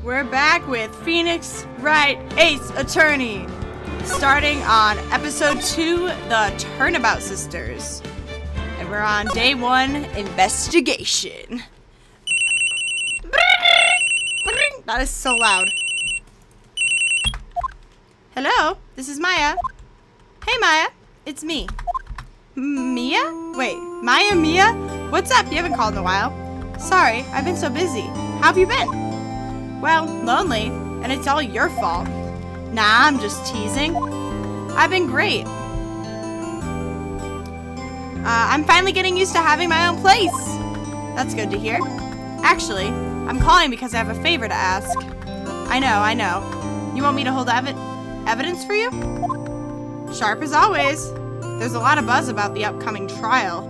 We're back with Phoenix Wright Ace Attorney. Starting on episode 2, the Turnabout Sisters. And we're on day 1, investigation. That is so loud. Hello, this is Maya. Hey Maya, it's me. Mia? Wait, Maya, Mia? What's up? You haven't called in a while. Sorry, I've been so busy. How have you been? Well, lonely, and it's all your fault. Nah, I'm just teasing. I've been great. I'm finally getting used to having my own place. That's good to hear. Actually, I'm calling because I have a favor to ask. I know. You want me to hold evidence for you? Sharp as always. There's a lot of buzz about the upcoming trial.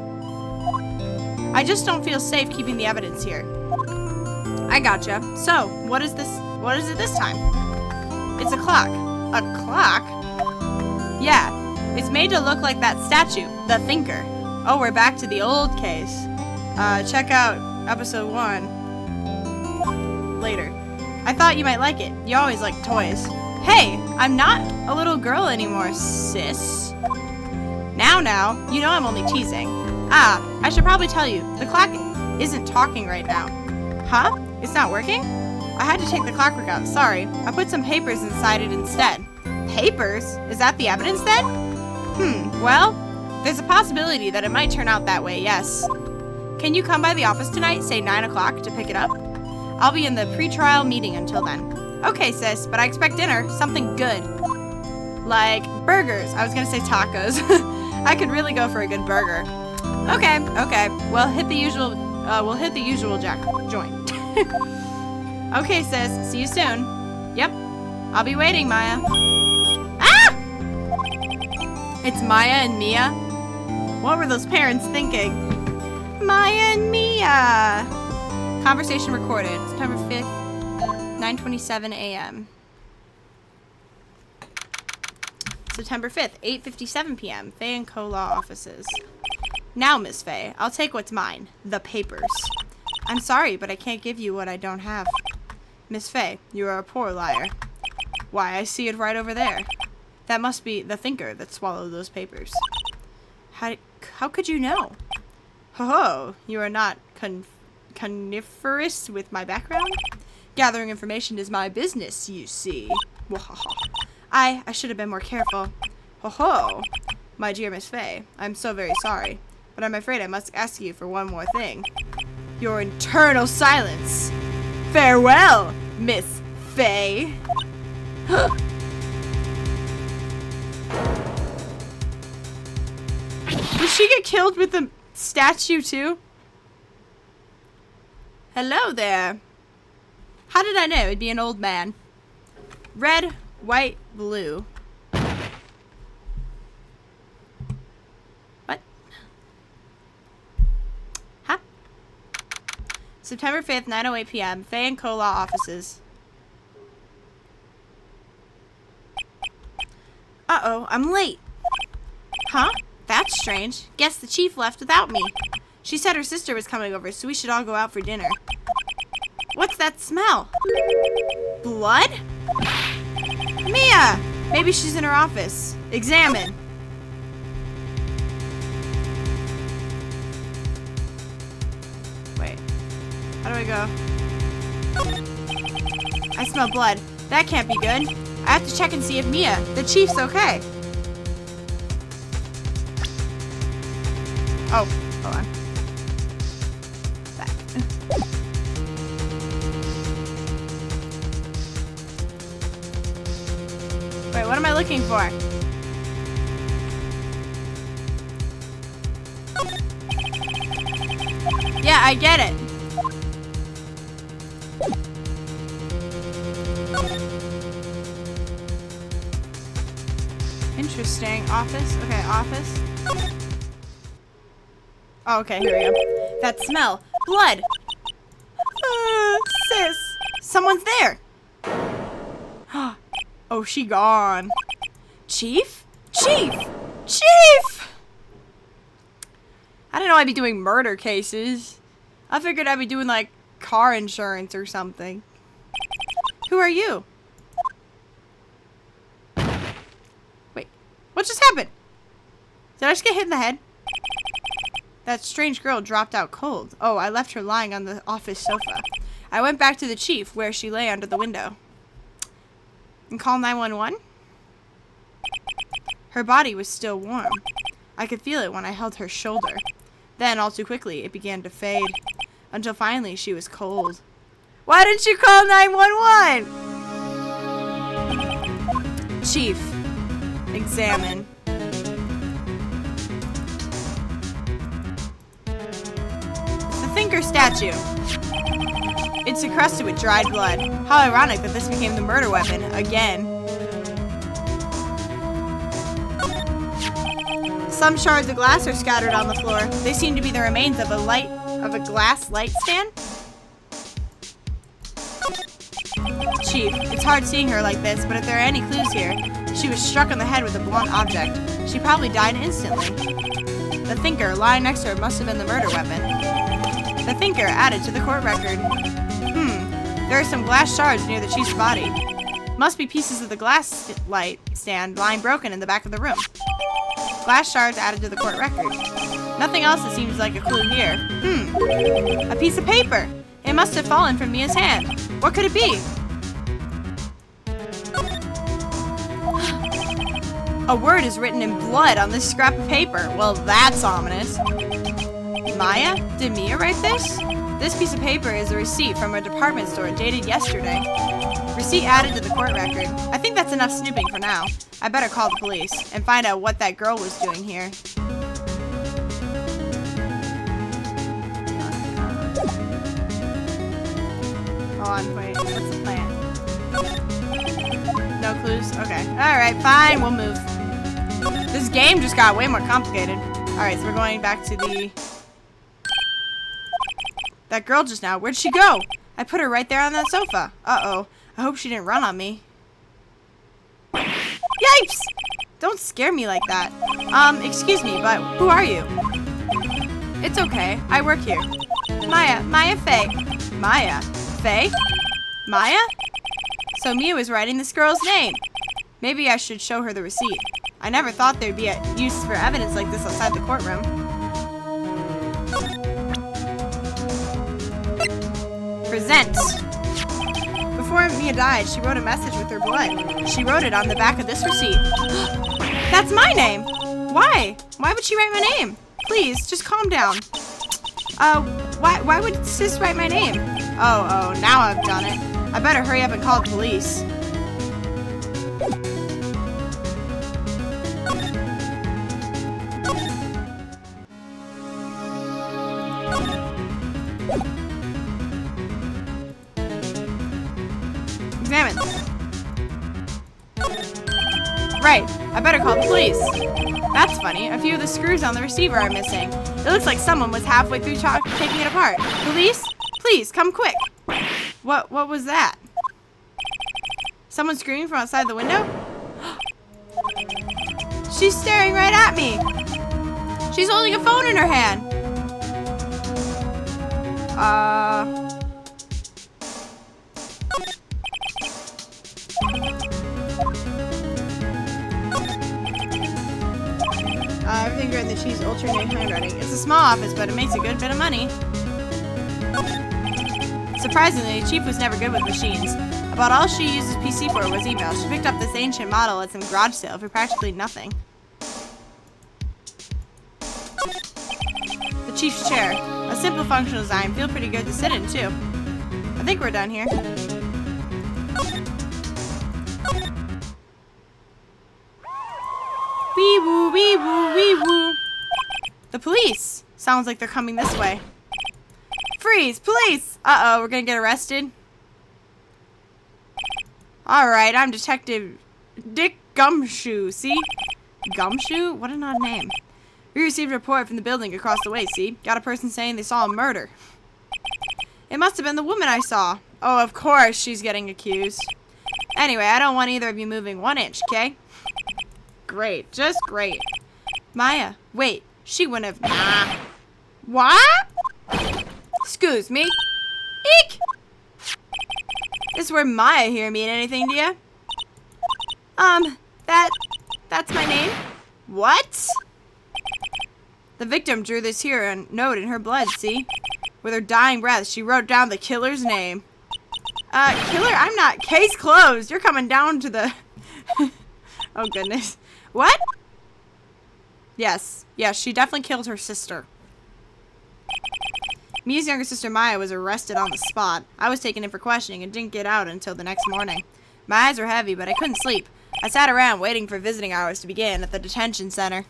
I just don't feel safe keeping the evidence here. I gotcha. So, what is it this time? It's a clock. A clock? Yeah. It's made to look like that statue, the Thinker. Oh, we're back to the old case. Check out episode 1 later. I thought you might like it. You always like toys. Hey, I'm not a little girl anymore, sis. Now, you know I'm only teasing. Ah, I should probably tell you, the clock isn't talking right now. Huh? It's not working? I had to take the clockwork out, sorry. I put some papers inside it instead. Papers? Is that the evidence then? Well, there's a possibility that it might turn out that way, yes. Can you come by the office tonight, say 9 o'clock, to pick it up? I'll be in the pre-trial meeting until then. Okay, sis, but I expect dinner, something good. Like burgers. I was gonna say tacos. I could really go for a good burger. Okay. We'll hit the usual jack joint. Okay, sis. See you soon. Yep. I'll be waiting, Maya. Ah! It's Maya and Mia. What were those parents thinking? Maya and Mia. Conversation recorded. September 5th, 9:27 a.m. September 5th, 8:57 p.m. Faye & Co. Law Offices. Now, Miss Faye, I'll take what's mine. The papers. I'm sorry, but I can't give you what I don't have. Miss Faye, you are a poor liar. Why, I see it right over there. That must be the Thinker that swallowed those papers. How could you know? Ho-ho, you are not coniferous with my background? Gathering information is my business, you see. I should have been more careful. Ho-ho! My dear Miss Faye, I'm so very sorry, but I'm afraid I must ask you for one more thing. Your eternal silence. Farewell, Miss Faye. Did she get killed with the statue too? Hello there. How did I know it'd be an old man? Red, white, blue. What? Huh? September 5th, 9:08 p.m. Faye & Co. Law Offices. Uh-oh, I'm late. Huh? That's strange. Guess the chief left without me. She said her sister was coming over, so we should all go out for dinner. What's that smell? Blood? Mia! Maybe she's in her office. Examine. Wait. How do I go? I smell blood. That can't be good. I have to check and see if Mia, the chief's okay. Oh, hold on. Back. Wait, what am I looking for? Yeah, I get it. Interesting. Office. Okay, office. Oh, okay, here we go. That smell. Blood. Sis. Someone's there. Oh, she gone. Chief? Chief! Chief! I didn't know I'd be doing murder cases. I figured I'd be doing, like, car insurance or something. Who are you? Wait, what just happened? Did I just get hit in the head? That strange girl dropped out cold. Oh, I left her lying on the office sofa. I went back to the chief, where she lay under the window. And call 911? Her body was still warm. I could feel it when I held her shoulder. Then, all too quickly, it began to fade. Until finally, she was cold. Why didn't you call 911? Chief. Examine. The Thinker statue. It's encrusted with dried blood. How ironic that this became the murder weapon again. Some shards of glass are scattered on the floor. They seem to be the remains of a glass light stand. Chief, it's hard seeing her like this, but if there are any clues here, she was struck on the head with a blunt object. She probably died instantly. The Thinker lying next to her must have been the murder weapon. The Thinker added to the court record. There are some glass shards near the chief's body. Must be pieces of the glass light stand lying broken in the back of the room. Glass shards added to the court record. Nothing else that seems like a clue here. A piece of paper. It must have fallen from Mia's hand. What could it be? A word is written in blood on this scrap of paper. Well, that's ominous. Maya? Did Mia write this? This piece of paper is a receipt from a department store dated yesterday. Receipt added to the court record. I think that's enough snooping for now. I better call the police and find out what that girl was doing here. Hold on, wait. What's the plan? No clues? Okay. Alright, fine. We'll move. This game just got way more complicated. Alright, so we're going back to the... That girl just now. Where'd she go? I put her right there on that sofa. Uh-oh. I hope she didn't run on me. Yipes! Don't scare me like that. Excuse me, but who are you? It's okay. I work here. Maya Faye. Maya? Faye? Maya? So Mia was writing this girl's name. Maybe I should show her the receipt. I never thought there'd be a use for evidence like this outside the courtroom. Present. Before Mia died, she wrote a message with her blood. She wrote it on the back of this receipt. That's my name! Why? Why would she write my name? Please, just calm down. Why would sis write my name? Oh, now I've done it. I better hurry up and call the police. Examine. Right, I better call the police. That's funny, a few of the screws on the receiver are missing. It looks like someone was halfway through taking it apart. Police? Please, come quick. What was that? Someone screaming from outside the window? She's staring right at me. She's holding a phone in her hand. Everything in the chief's ultra new handwriting. It's a small office, but it makes a good bit of money. Surprisingly, the chief was never good with machines. About all she used his PC for was email. She picked up this ancient model at some garage sale for practically nothing. The chief's chair. A simple functional design. Feel pretty good to sit in, too. I think we're done here. Wee woo, wee woo, wee woo. The police. Sounds like they're coming this way. Freeze! Police! Uh-oh, we're gonna get arrested. Alright, I'm Detective Dick Gumshoe, see? Gumshoe? What an odd name. We received a report from the building across the way, see? Got a person saying they saw a murder. It must have been the woman I saw. Oh, of course she's getting accused. Anyway, I don't want either of you moving 1 inch, okay? Great, just great. Maya, wait, she wouldn't have... Nah. What? Excuse me. Eek! This word Maya here mean anything to you? That's my name. What? The victim drew this here note in her blood, see? With her dying breath, she wrote down the killer's name. Killer, I'm not. Case closed. You're coming down to the... Oh, goodness. What? Yes, she definitely killed her sister. Mia's younger sister Maya was arrested on the spot. I was taken in for questioning and didn't get out until the next morning. My eyes were heavy, but I couldn't sleep. I sat around waiting for visiting hours to begin at the detention center.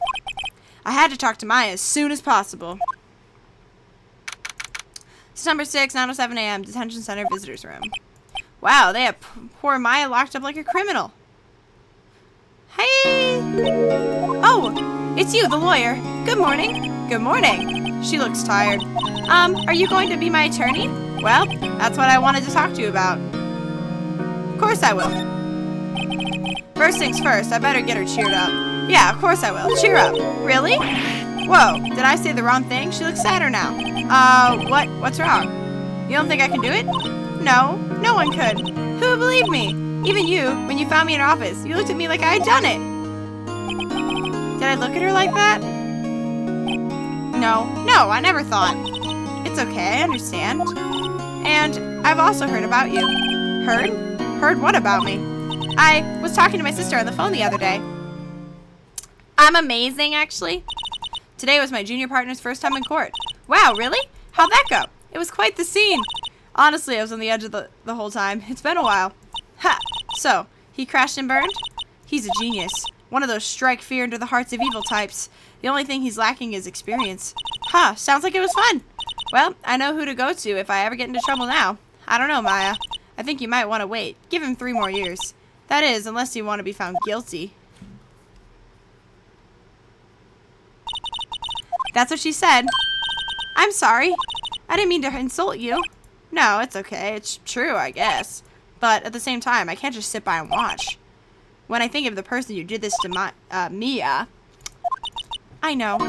I had to talk to Maya as soon as possible. September 6, 9:07 a.m., detention center visitors room. Wow, they have poor Maya locked up like a criminal. Hey! Oh, it's you, the lawyer. Good morning. Good morning. She looks tired. Are you going to be my attorney? Well, that's what I wanted to talk to you about. Of course I will. First things first, I better get her cheered up. Yeah, of course I will. Cheer up. Really? Whoa, did I say the wrong thing? She looks sadder now. What's wrong? You don't think I can do it? No, no one could. Who would believe me? Even you, when you found me in her office, you looked at me like I had done it. Did I look at her like that? No, I never thought. It's okay, I understand. And I've also heard about you. Heard? Heard what about me? I was talking to my sister on the phone the other day. I'm amazing, actually. Today was my junior partner's first time in court. Wow, really? How'd that go? It was quite the scene. Honestly, I was on the edge of the whole time. It's been a while. Ha! So, he crashed and burned? He's a genius. One of those strike fear into the hearts of evil types. The only thing he's lacking is experience. Huh, sounds like it was fun. Well, I know who to go to if I ever get into trouble now. I don't know, Maya. I think you might want to wait. Give him 3 more years. That is, unless you want to be found guilty. That's what she said. I'm sorry. I didn't mean to insult you. No, it's okay. It's true, I guess. But at the same time, I can't just sit by and watch. When I think of the person who did this to Mia, I know.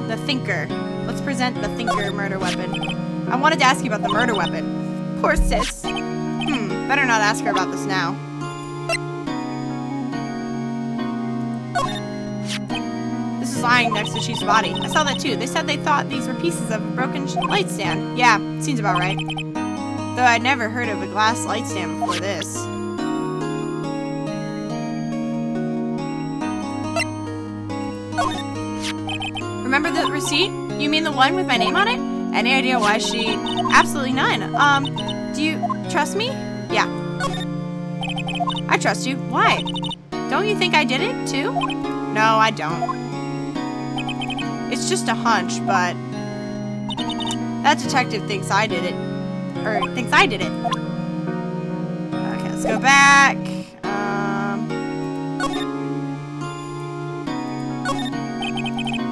The Thinker. Let's present the Thinker murder weapon. I wanted to ask you about the murder weapon. Poor sis. Better not ask her about this now. This is lying next to Chief's body. I saw that too. They said they thought these were pieces of a broken light stand. Yeah, seems about right. Though I'd never heard of a glass light stand before this. Remember the receipt? You mean the one with my name on it? Any idea why she... Absolutely none. Do you trust me? Yeah. I trust you. Why? Don't you think I did it, too? No, I don't. It's just a hunch, but... That detective thinks I did it. Or, thinks I did it. Okay, let's go back.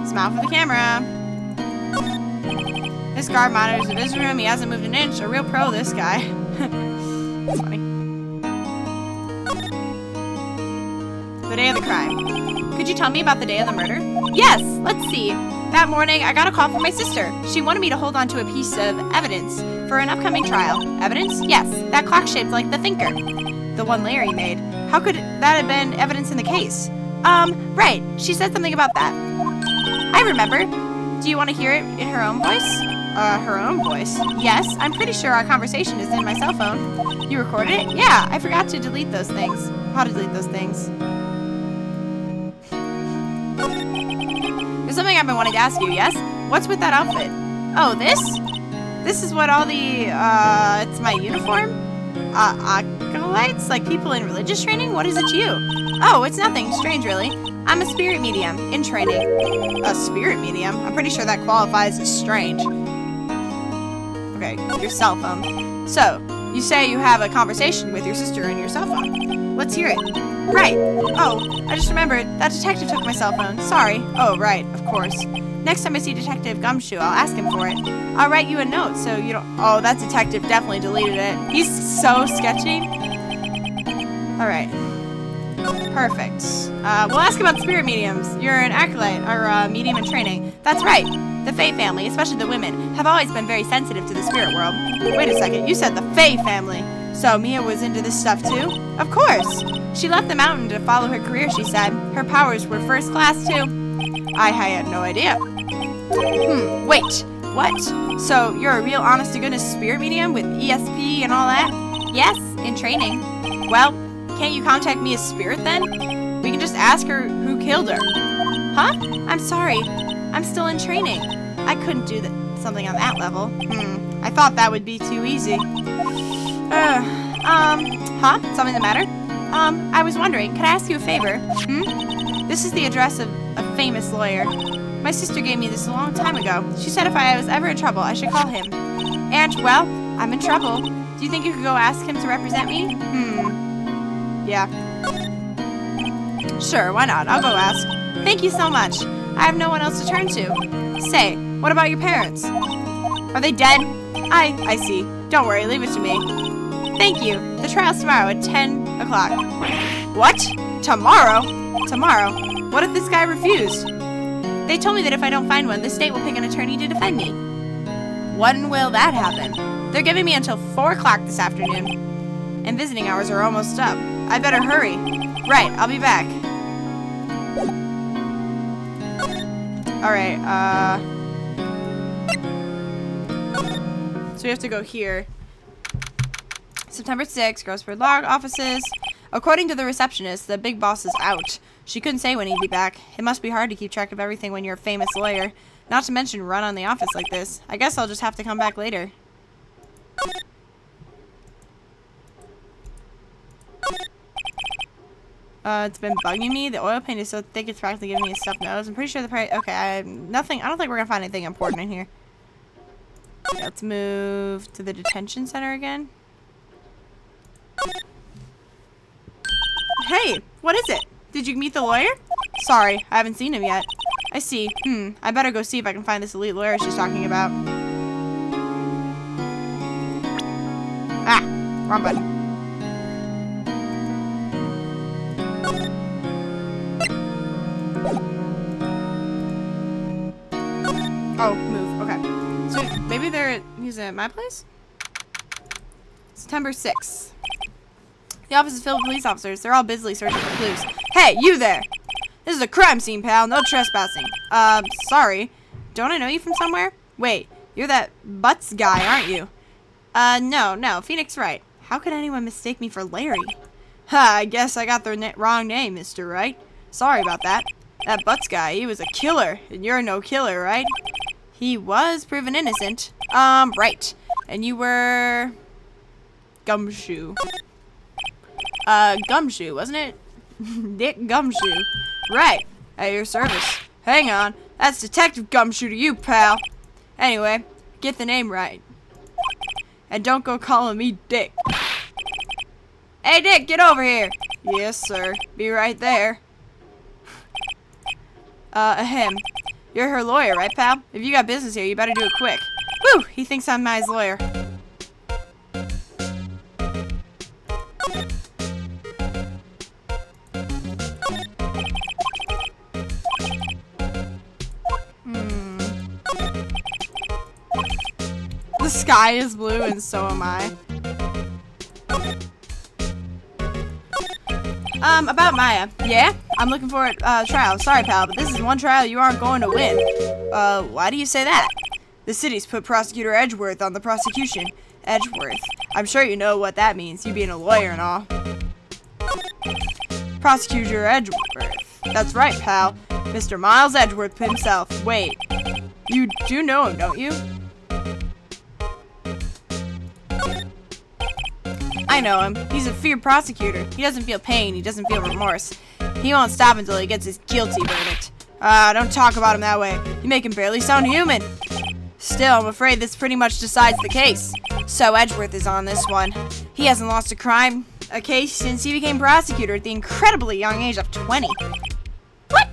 Smile for the camera. This guard monitors the visitor room. He hasn't moved an inch. A real pro, this guy. That's funny. The day of the crime. Could you tell me about the day of the murder? Yes, let's see. That morning, I got a call from my sister. She wanted me to hold on to a piece of evidence for an upcoming trial. Evidence? Yes, that clock shaped like the Thinker. The one Larry made. How could that have been evidence in the case? Right. She said something about that. I remember. Do you want to hear it in her own voice? Her own voice? Yes, I'm pretty sure our conversation is in my cell phone. You recorded it? Yeah, I forgot to delete those things. How to delete those things. There's something I've been wanting to ask you, yes? What's with that outfit? Oh, this? This is what all the, it's my uniform? Acolytes? Like people in religious training? What is it to you? Oh, it's nothing strange, really. I'm a spirit medium in training. A spirit medium? I'm pretty sure that qualifies as strange. Okay, your cell phone. So, you say you have a conversation with your sister in your cell phone. Let's hear it. Right. Oh, I just remembered. That detective took my cell phone. Sorry. Oh, right. Of course. Next time I see Detective Gumshoe, I'll ask him for it. I'll write you a note so you don't... Oh, that detective definitely deleted it. He's so sketchy. Alright. Perfect. We'll ask about spirit mediums. You're an acolyte, or medium in training. That's right. The Fae family, especially the women, have always been very sensitive to the spirit world. Wait a second, you said the Fae family. So Mia was into this stuff too? Of course. She left the mountain to follow her career, she said. Her powers were first class too. I had no idea. Wait. What? So you're a real honest-to-goodness spirit medium with ESP and all that? Yes, in training. Well, can't you contact Mia's spirit then? We can just ask her who killed her. Huh? I'm sorry. I'm still in training. I couldn't do something on that level. I thought that would be too easy. Something the matter? I was wondering, could I ask you a favor? This is the address of a famous lawyer. My sister gave me this a long time ago. She said if I was ever in trouble, I should call him. And, well, I'm in trouble. Do you think you could go ask him to represent me? Yeah. Sure, why not? I'll go ask. Thank you so much. I have no one else to turn to. Say, what about your parents? Are they dead? I see. Don't worry, leave it to me. Thank you. The trial's tomorrow at 10 o'clock. What? Tomorrow? Tomorrow? What if this guy refused? They told me that if I don't find one, the state will pick an attorney to defend me. When will that happen? They're giving me until 4 o'clock this afternoon. And visiting hours are almost up. I better hurry. Right, I'll be back. Alright, so we have to go here. September 6th, Grossford Log offices. According to the receptionist, the big boss is out. She couldn't say when he'd be back. It must be hard to keep track of everything when you're a famous lawyer. Not to mention run on the office like this. I guess I'll just have to come back later. It's been bugging me. The oil paint is so thick it's practically giving me a stuffed nose. I'm pretty sure the price... Okay, I don't think we're gonna find anything important in here. Okay, let's move to the detention center again. Hey, what is it? Did you meet the lawyer? Sorry, I haven't seen him yet. I see. I better go see if I can find this elite lawyer she's talking about. Ah, wrong button. Oh, move. Okay. So maybe he's at my place? September 6th. The office is filled with police officers. They're all busily searching for clues. Hey, you there! This is a crime scene, pal. No trespassing. Sorry. Don't I know you from somewhere? Wait, you're that Butts guy, aren't you? No. Phoenix Wright. How could anyone mistake me for Larry? Ha, I guess I got the wrong name, Mr. Wright. Sorry about that. That Butts guy, he was a killer. And you're no killer, right? He was proven innocent. Right. And you were... Gumshoe. Gumshoe, wasn't it? Dick Gumshoe. Right. At your service. Hang on. That's Detective Gumshoe to you, pal. Anyway, get the name right. And don't go calling me Dick. Hey, Dick, get over here. Yes, sir. Be right there. Ahem. You're her lawyer, right, pal? If you got business here, you better do it quick. Whew! He thinks I'm his lawyer. The sky is blue and so am I. About Maya. Yeah? I'm looking for a trial. Sorry, pal, but this is one trial you aren't going to win. Why do you say that? The city's put Prosecutor Edgeworth on the prosecution. Edgeworth. I'm sure you know what that means, you being a lawyer and all. Prosecutor Edgeworth. That's right, pal. Mr. Miles Edgeworth himself. Wait. You do know him, don't you? I know him. He's a feared prosecutor. He doesn't feel pain. He doesn't feel remorse. He won't stop until he gets his guilty verdict. Don't talk about him that way. You make him barely sound human. Still, I'm afraid this pretty much decides the case. So Edgeworth is on this one. He hasn't lost a case since he became prosecutor at the incredibly young age of 20. What?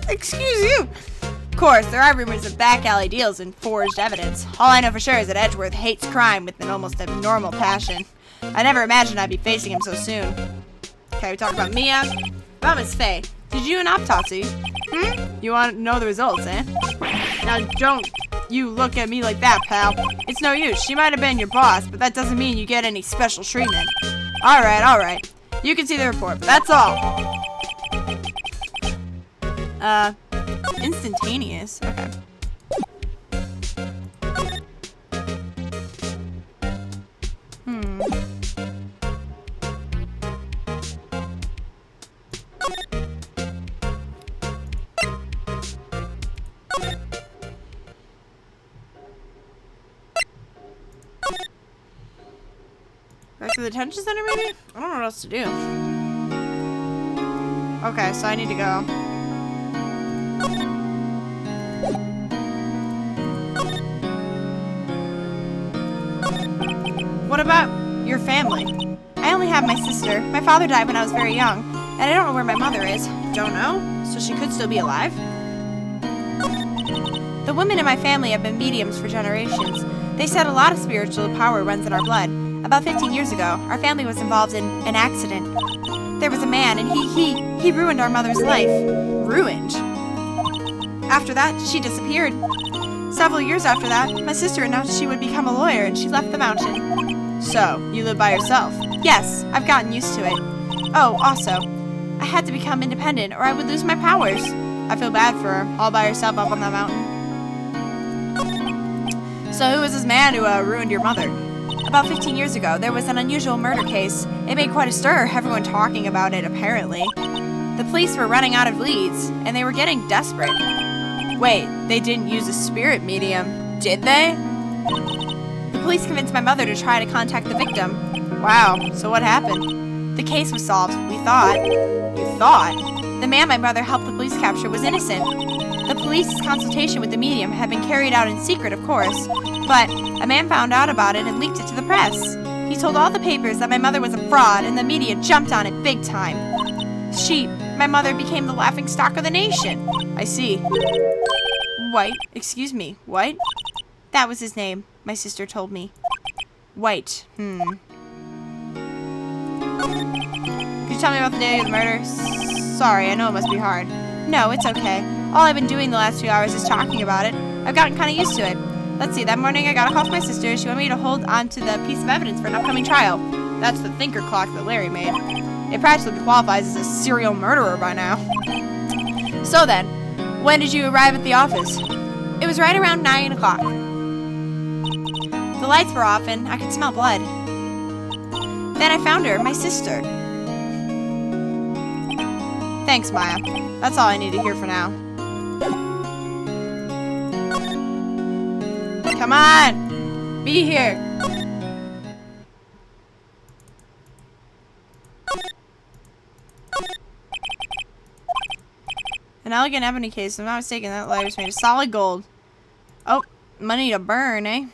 Excuse you. Of course, there are rumors of back alley deals and forged evidence. All I know for sure is that Edgeworth hates crime with an almost abnormal passion. I never imagined I'd be facing him so soon. Okay, we talked about Mia. About Miss Faye. Did you do an autopsy? You want to know the results, eh? Now don't you look at me like that, pal. It's no use. She might have been your boss, but that doesn't mean you get any special treatment. Alright. You can see the report. That's all. Instantaneous. Okay. Back to the detention center, maybe? I don't know what else to do. Okay, so I need to go. What about your family? I only have my sister. My father died when I was very young, and I don't know where my mother is. Don't know? So she could still be alive? The women in my family have been mediums for generations. They said a lot of spiritual power runs in our blood. About 15 years ago, our family was involved in an accident. There was a man, and he ruined our mother's life. Ruined? After that, she disappeared. Several years after that, my sister announced she would become a lawyer, and she left the mountain. So, you live by yourself? Yes, I've gotten used to it. Oh, also, I had to become independent, or I would lose my powers. I feel bad for her, all by herself up on that mountain. So who was this man who ruined your mother? About 15 years ago, there was an unusual murder case. It made quite a stir, everyone talking about it, apparently. The police were running out of leads, and they were getting desperate. Wait, they didn't use a spirit medium, did they? The police convinced my mother to try to contact the victim. Wow, so what happened? The case was solved, we thought. You thought? The man my mother helped the police capture was innocent. The police's consultation with the medium had been carried out in secret, of course, but a man found out about it and leaked it to the press. He told all the papers that my mother was a fraud, and the media jumped on it big time. My mother became the laughingstock of the nation. I see. White, excuse me, what? That was his name, my sister told me. White, Could you tell me about the day of the murder? Sorry, I know it must be hard. No, it's okay. All I've been doing the last few hours is talking about it. I've gotten kind of used to it. Let's see, that morning I got a call from my sister. She wanted me to hold on to the piece of evidence for an upcoming trial. That's the thinker clock that Larry made. It practically qualifies as a serial murderer by now. So then, when did you arrive at the office? It was right around 9 o'clock. The lights were off and I could smell blood. Then I found her, my sister. Thanks, Maya. That's all I need to hear for now. Come on! Be here! An elegant ebony case. If I'm not mistaken, that light was made of solid gold. Oh, money to burn, eh?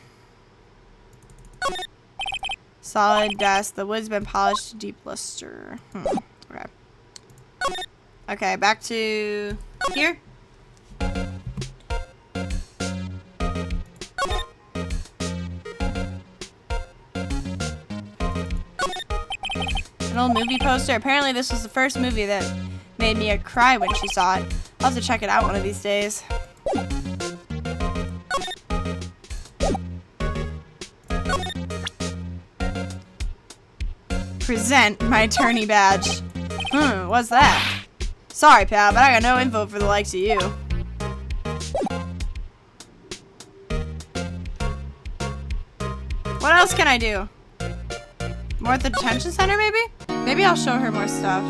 Solid dust. The wood's been polished to deep luster. Okay. Okay, back to here. An old movie poster. Apparently this was the first movie that made Mia cry when she saw it. I'll have to check it out one of these days. Present my attorney badge. What's that? Sorry, pal, but I got no info for the likes of you. What else can I do? More at the detention center, maybe? Maybe I'll show her more stuff.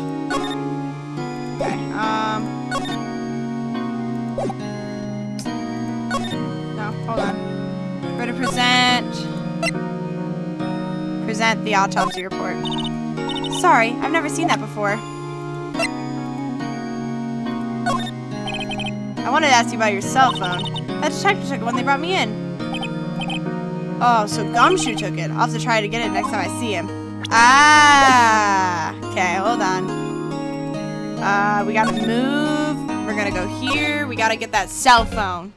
Okay, no, hold on. We're gonna present the autopsy report. Sorry, I've never seen that before. I wanted to ask you about your cell phone. That detective took it when they brought me in. Oh, so Gumshoe took it. I'll have to try to get it next time I see him. Ah! Okay, hold on. We gotta move. We're gonna go here. We gotta get that cell phone.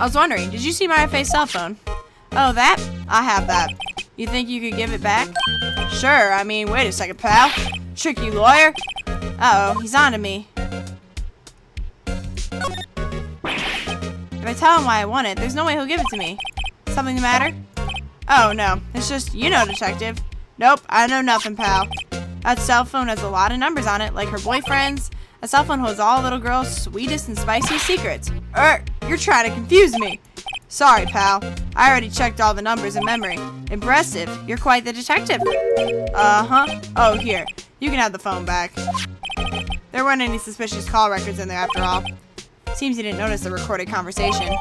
I was wondering, did you see my face cell phone? Oh, that? I have that. You think you could give it back? Sure, I mean, wait a second, pal. Tricky lawyer. Uh-oh, he's on to me. If I tell him why I want it, there's no way he'll give it to me. Something the matter? Oh, no. It's just, you know, detective. Nope, I know nothing, pal. That cell phone has a lot of numbers on it, like her boyfriend's. A cell phone holds all little girls' sweetest and spiciest secrets. You're trying to confuse me. Sorry, pal. I already checked all the numbers in memory. Impressive. You're quite the detective. Uh-huh. Oh, here. You can have the phone back. There weren't any suspicious call records in there after all. Seems you didn't notice the recorded conversation.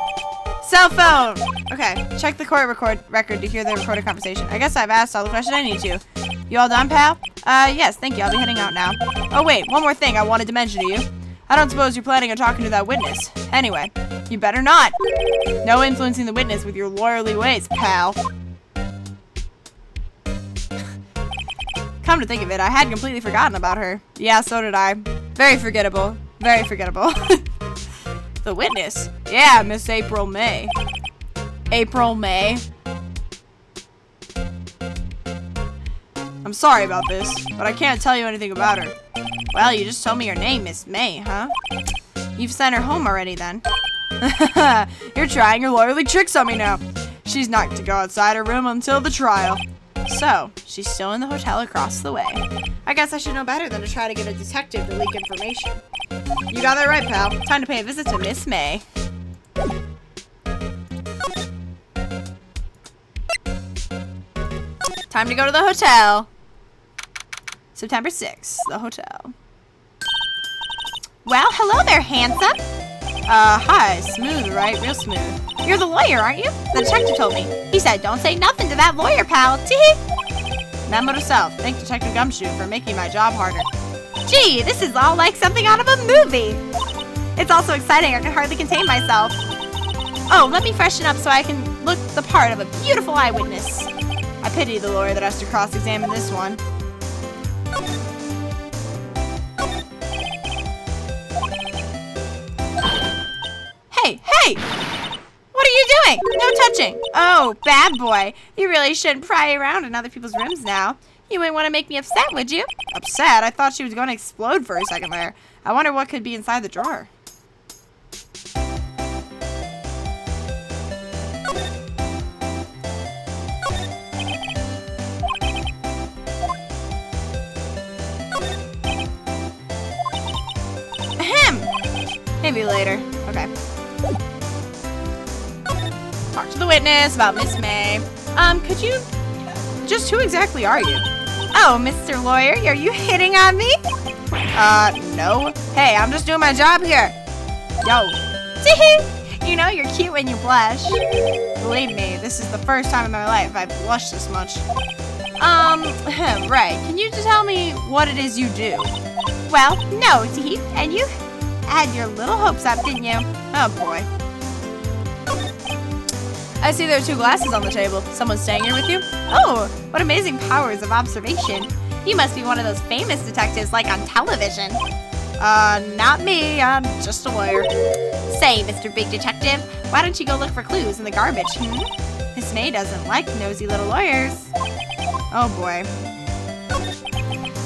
Cell phone! Okay, check the court record to hear the recorded conversation. I guess I've asked all the questions I need to. You all done, pal? Yes, thank you. I'll be heading out now. Oh, wait, one more thing I wanted to mention to you. I don't suppose you're planning on talking to that witness. Anyway, you better not. No influencing the witness with your lawyerly ways, pal. Come to think of it, I had completely forgotten about her. Yeah, so did I. Very forgettable. Very forgettable. The witness? Yeah, Miss April May. April May? I'm sorry about this, but I can't tell you anything about her. Well, you just told me your name, Miss May, huh? You've sent her home already, then. You're trying your lawyerly tricks on me now. She's not to go outside her room until the trial. So, she's still in the hotel across the way. I guess I should know better than to try to get a detective to leak information. You got that right, pal. Time to pay a visit to Miss May. Time to go to the hotel. September 6th, the hotel. Well, hello there, handsome. Hi. Smooth, right? Real smooth. You're the lawyer, aren't you? The detective told me. He said, don't say nothing to that lawyer, pal. Tee-hee. Memo to self. Thank Detective Gumshoe for making my job harder. Gee, this is all like something out of a movie. It's all so exciting, I can hardly contain myself. Oh, let me freshen up so I can look the part of a beautiful eyewitness. I pity the lawyer that has to cross-examine this one. Hey, hey! What are you doing? No touching. Oh, bad boy. You really shouldn't pry around in other people's rooms now. You wouldn't want to make me upset, would you? Upset? I thought she was going to explode for a second there. I wonder what could be inside the drawer. Ahem. Maybe later. Okay. Talk to the witness about Miss May. Could you... Just who exactly are you? Oh, Mr. Lawyer, are you hitting on me? No. Hey, I'm just doing my job here. Yo. You know you're cute when you blush. Believe me, this is the first time in my life I've blushed this much. Right. Can you just tell me what it is you do? Well, no, and you had your little hopes up, didn't you? Oh, boy. I see there are 2 glasses on the table. Someone's staying here with you? Oh, what amazing powers of observation. You must be one of those famous detectives like on television. Not me. I'm just a lawyer. Say, Mr. Big Detective, why don't you go look for clues in the garbage, Miss May doesn't like nosy little lawyers. Oh, boy.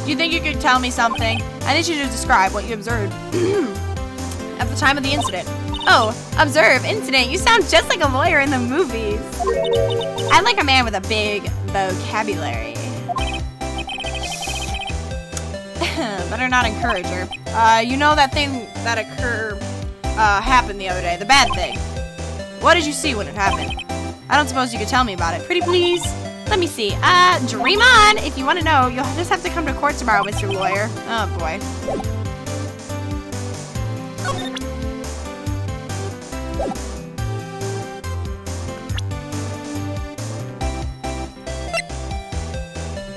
Do you think you could tell me something? I need you to describe what you observed at the time of the incident. Oh, observe, incident. You sound just like a lawyer in the movies. I like a man with a big vocabulary. Better not encourage her. You know that thing that happened the other day, the bad thing. What did you see when it happened? I don't suppose you could tell me about it. Pretty please? Let me see. Dream on. If you want to know, you'll just have to come to court tomorrow, Mr. Lawyer. Oh, boy.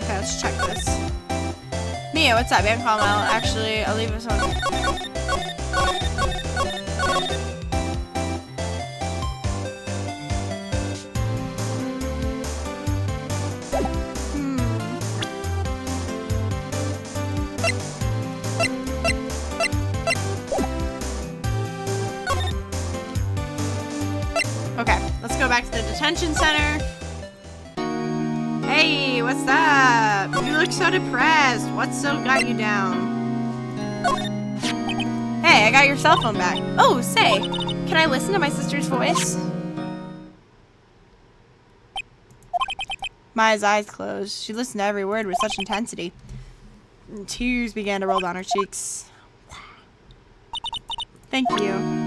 Okay, let's check this. Mia, what's up? I'm calling out. Actually, I'll leave this on. detention center. Hey, what's up? You look so depressed. What's so got you down? Hey, I got your cell phone back. Oh, say, can I listen to my sister's voice? Maya's eyes closed. She listened to every word with such intensity. And tears began to roll down her cheeks. Thank you.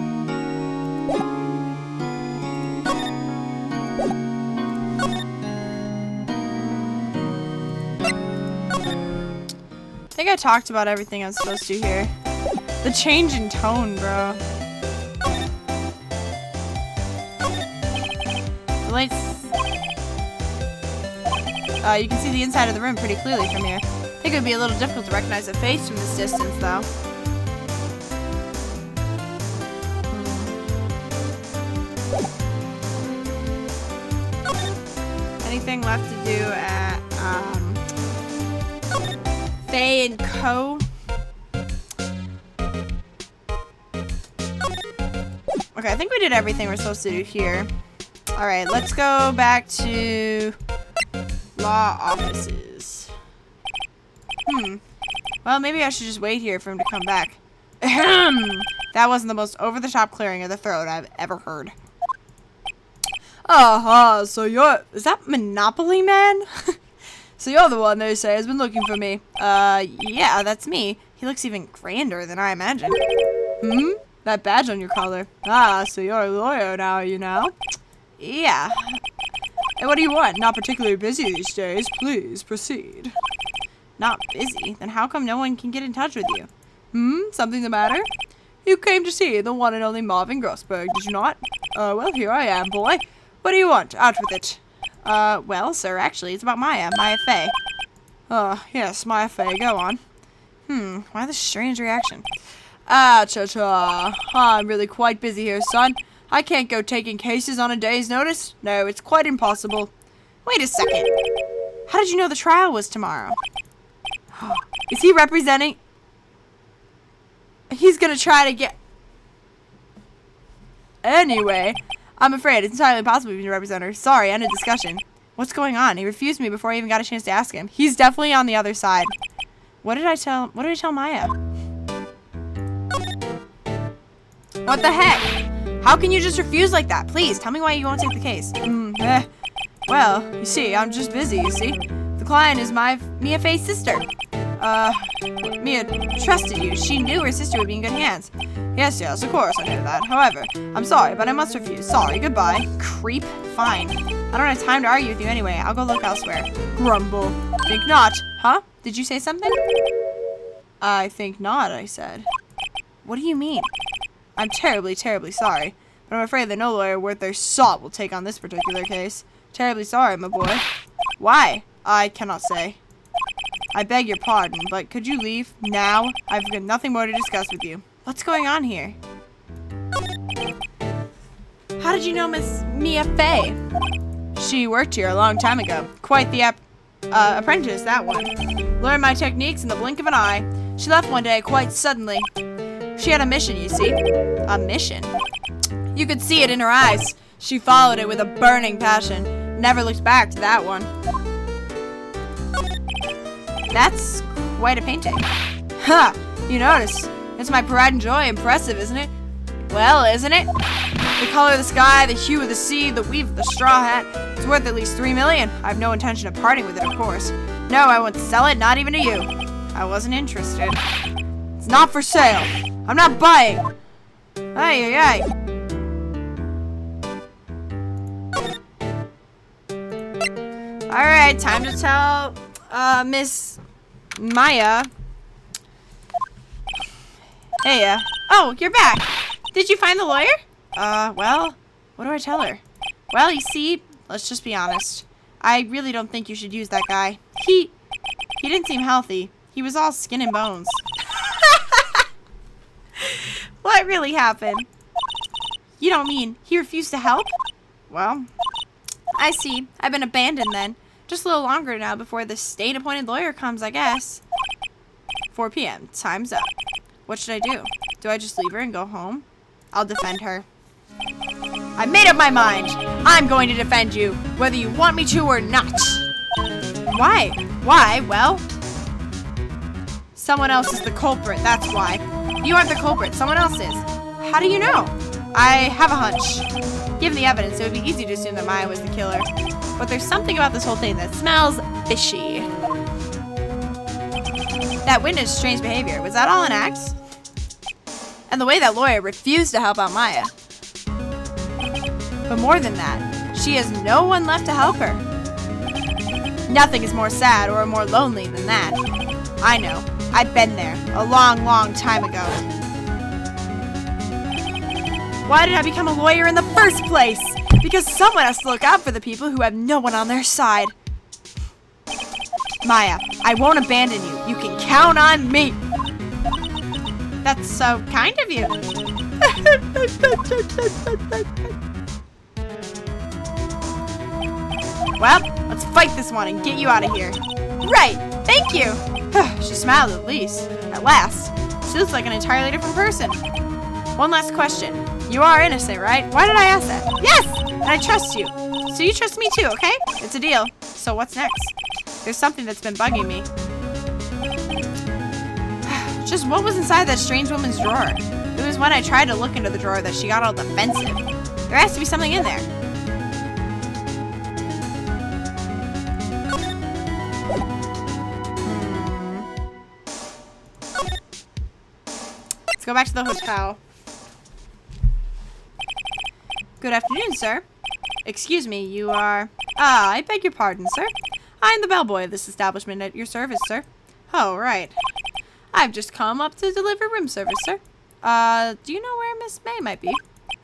I think I talked about everything I'm supposed to here. The change in tone, bro. The lights. You can see the inside of the room pretty clearly from here. I think it would be a little difficult to recognize a face from this distance, though. Anything left to do at Faye and Co? Okay, I think we did everything we're supposed to do here. Alright, let's go back to law offices. Well, maybe I should just wait here for him to come back. That wasn't the most over-the-top clearing of the throat I've ever heard. So you're... Is that Monopoly Man? So you're the one they say has been looking for me. Yeah, that's me. He looks even grander than I imagined. That badge on your collar. So you're a lawyer now, you know? Yeah. Hey, what do you want? Not particularly busy these days. Please, proceed. Not busy? Then how come no one can get in touch with you? Something the matter? You came to see the one and only Marvin Grossberg, did you not? Well, here I am, boy. What do you want? Out with it. Well, sir, actually, it's about Maya Faye. Yes, Maya Faye, go on. Why this strange reaction? Cha-cha. I'm really quite busy here, son. I can't go taking cases on a day's notice. No, it's quite impossible. Wait a second. How did you know the trial was tomorrow? Is he representing... He's gonna try to get... Anyway, I'm afraid it's entirely impossible for me to represent her. Sorry, end of discussion. What's going on? He refused me before I even got a chance to ask him. He's definitely on the other side. What did I tell Maya? What the heck? How can you just refuse like that? Please, tell me why you won't take the case. Well, you see, I'm just busy, you see. The client is Mia Faye's sister. Mia trusted you. She knew her sister would be in good hands. Yes, of course, I knew that. However, I'm sorry, but I must refuse. Sorry, goodbye. Creep. Fine. I don't have time to argue with you anyway. I'll go look elsewhere. Grumble. Think not. Huh? Did you say something? I think not, I said. What do you mean? I'm terribly, terribly sorry, but I'm afraid that no lawyer worth their salt will take on this particular case. Terribly sorry, my boy. Why? I cannot say. I beg your pardon, but could you leave now? I've got nothing more to discuss with you. What's going on here? How did you know Miss Mia Faye? She worked here a long time ago. Quite the apprentice, that one. Learned my techniques in the blink of an eye. She left one day quite suddenly. She had a mission, you see. A mission? You could see it in her eyes. She followed it with a burning passion. Never looked back to that one. That's quite a painting. Ha! You notice. It's my pride and joy. Impressive, isn't it? Well, isn't it? The color of the sky, the hue of the sea, the weave of the straw hat. It's worth at least $3 million. I have no intention of parting with it, of course. No, I won't sell it, not even to you. I wasn't interested. It's not for sale. I'm not buying. Ay. Alright, time to tell Miss Maya. Hey, oh, you're back. Did you find the lawyer? Well, what do I tell her? Well, you see, let's just be honest. I really don't think you should use that guy. He didn't seem healthy. He was all skin and bones. What really happened? You don't mean he refused to help? Well, I see. I've been abandoned then. Just a little longer now before the state-appointed lawyer comes, I guess. 4 p.m. Time's up. What should I do? Do I just leave her and go home? I'll defend her. I made up my mind. I'm going to defend you, whether you want me to or not. Why? Why? Well, someone else is the culprit, that's why. You aren't the culprit, someone else is. How do you know? I have a hunch. Given the evidence, it would be easy to assume that Maya was the killer. But there's something about this whole thing that smells fishy. That witness' strange behavior, was that all an act? And the way that lawyer refused to help out Maya. But more than that, she has no one left to help her. Nothing is more sad or more lonely than that. I know. I've been there a long, long time ago. Why did I become a lawyer in the first place? Because someone has to look out for the people who have no one on their side. Maya, I won't abandon you. You can count on me. That's so kind of you. Well, let's fight this one and get you out of here. Right, thank you. She smiled at least. At last. She looks like an entirely different person. One last question. You are innocent, right? Why did I ask that? Yes! And I trust you. So you trust me too, okay? It's a deal. So what's next? There's something that's been bugging me. Just what was inside that strange woman's drawer? It was when I tried to look into the drawer that she got all defensive. There has to be something in there. Let's go back to the hotel. Good afternoon, sir. Excuse me, you are... Ah, I beg your pardon, sir. I am the bellboy of this establishment at your service, sir. Oh, right. I've just come up to deliver room service, sir. Do you know where Miss May might be?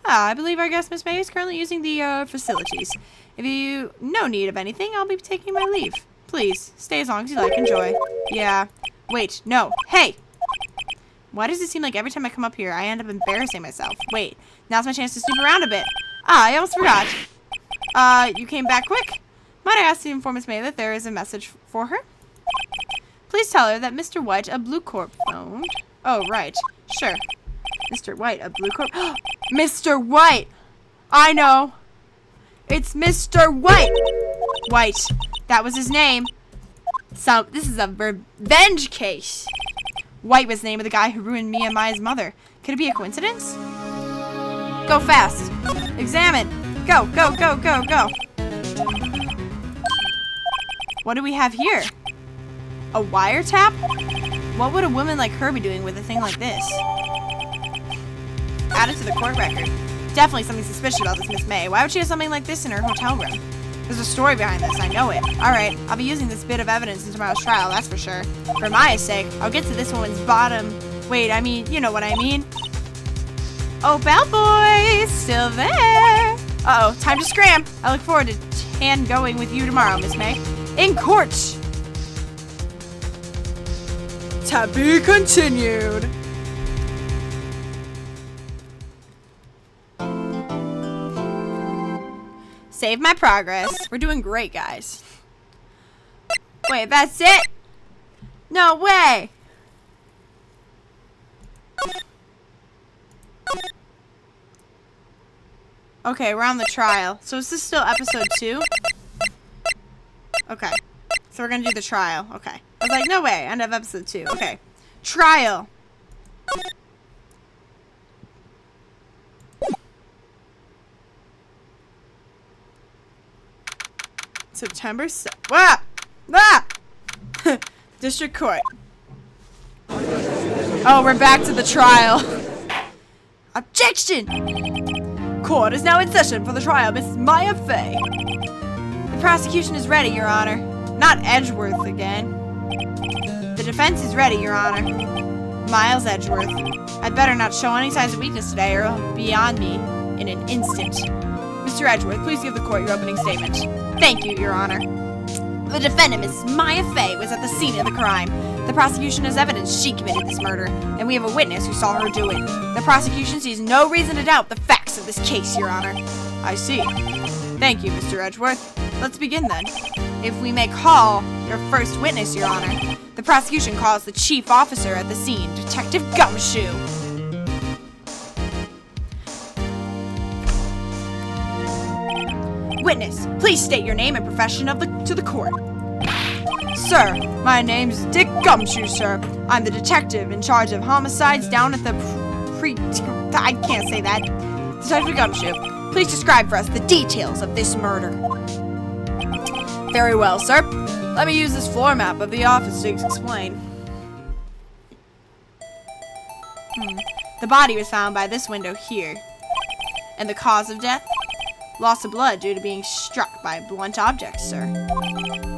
Ah, I believe our guest, Miss May, is currently using the, facilities. If you no need of anything, I'll be taking my leave. Please, stay as long as you like. Enjoy. Yeah. Wait, no. Hey! Why does it seem like every time I come up here, I end up embarrassing myself? Wait, now's my chance to snoop around a bit. Ah, I almost forgot. You came back quick? Might I ask to inform Miss May that there is a message for her? Please tell her that Mr. White, a Blue Corp, phoned. Oh, right. Sure. Mr. White, a Blue Corp. Mr. White! I know. It's Mr. White! White. That was his name. So, this is a revenge case. White was the name of the guy who ruined me and Maya's mother. Could it be a coincidence? Go fast. Examine. Go, go, go, go, go. What do we have here? A wiretap? What would a woman like her be doing with a thing like this? Add it to the court record. Definitely something suspicious about this Miss May. Why would she have something like this in her hotel room? There's a story behind this, I know it. Alright, I'll be using this bit of evidence in tomorrow's trial, that's for sure. For Maya's sake, I'll get to this woman's bottom. Wait, I mean, you know what I mean. Oh, bellboy, still there. Uh-oh, time to scram. I look forward to hand-going with you tomorrow, Miss May. In court! To be continued. Save my progress. We're doing great, guys. Wait, that's it? No way! Okay, we're on the trial. So is this still episode 2? Okay. So we're gonna do the trial. Okay. I was like, no way. End of episode 2. Okay. Trial. September 7th. Ah! Ah! District Court. Oh, we're back to the trial. Objection! Court is now in session for the trial, Miss Maya Fey. The prosecution is ready, Your Honor. Not Edgeworth again. The defense is ready, Your Honor. Miles Edgeworth. I'd better not show any signs of weakness today, or it'll be on me in an instant. Mr. Edgeworth, please give the court your opening statement. Thank you, Your Honor. The defendant, Miss Maya Fey, was at the scene of the crime. The prosecution has evidence she committed this murder, and we have a witness who saw her do it. The prosecution sees no reason to doubt the facts of this case, Your Honor. I see. Thank you, Mr. Edgeworth. Let's begin then. If we may call your first witness, Your Honor. The prosecution calls the chief officer at the scene, Detective Gumshoe. Witness, please state your name and profession to the court. Sir, my name's Dick Gumshoe, sir. I'm the detective in charge of homicides down at the I can't say that. Detective Gumshoe, please describe for us the details of this murder. Very well, sir. Let me use this floor map of the office to explain. The body was found by this window here. And the cause of death? Loss of blood due to being struck by blunt objects, sir.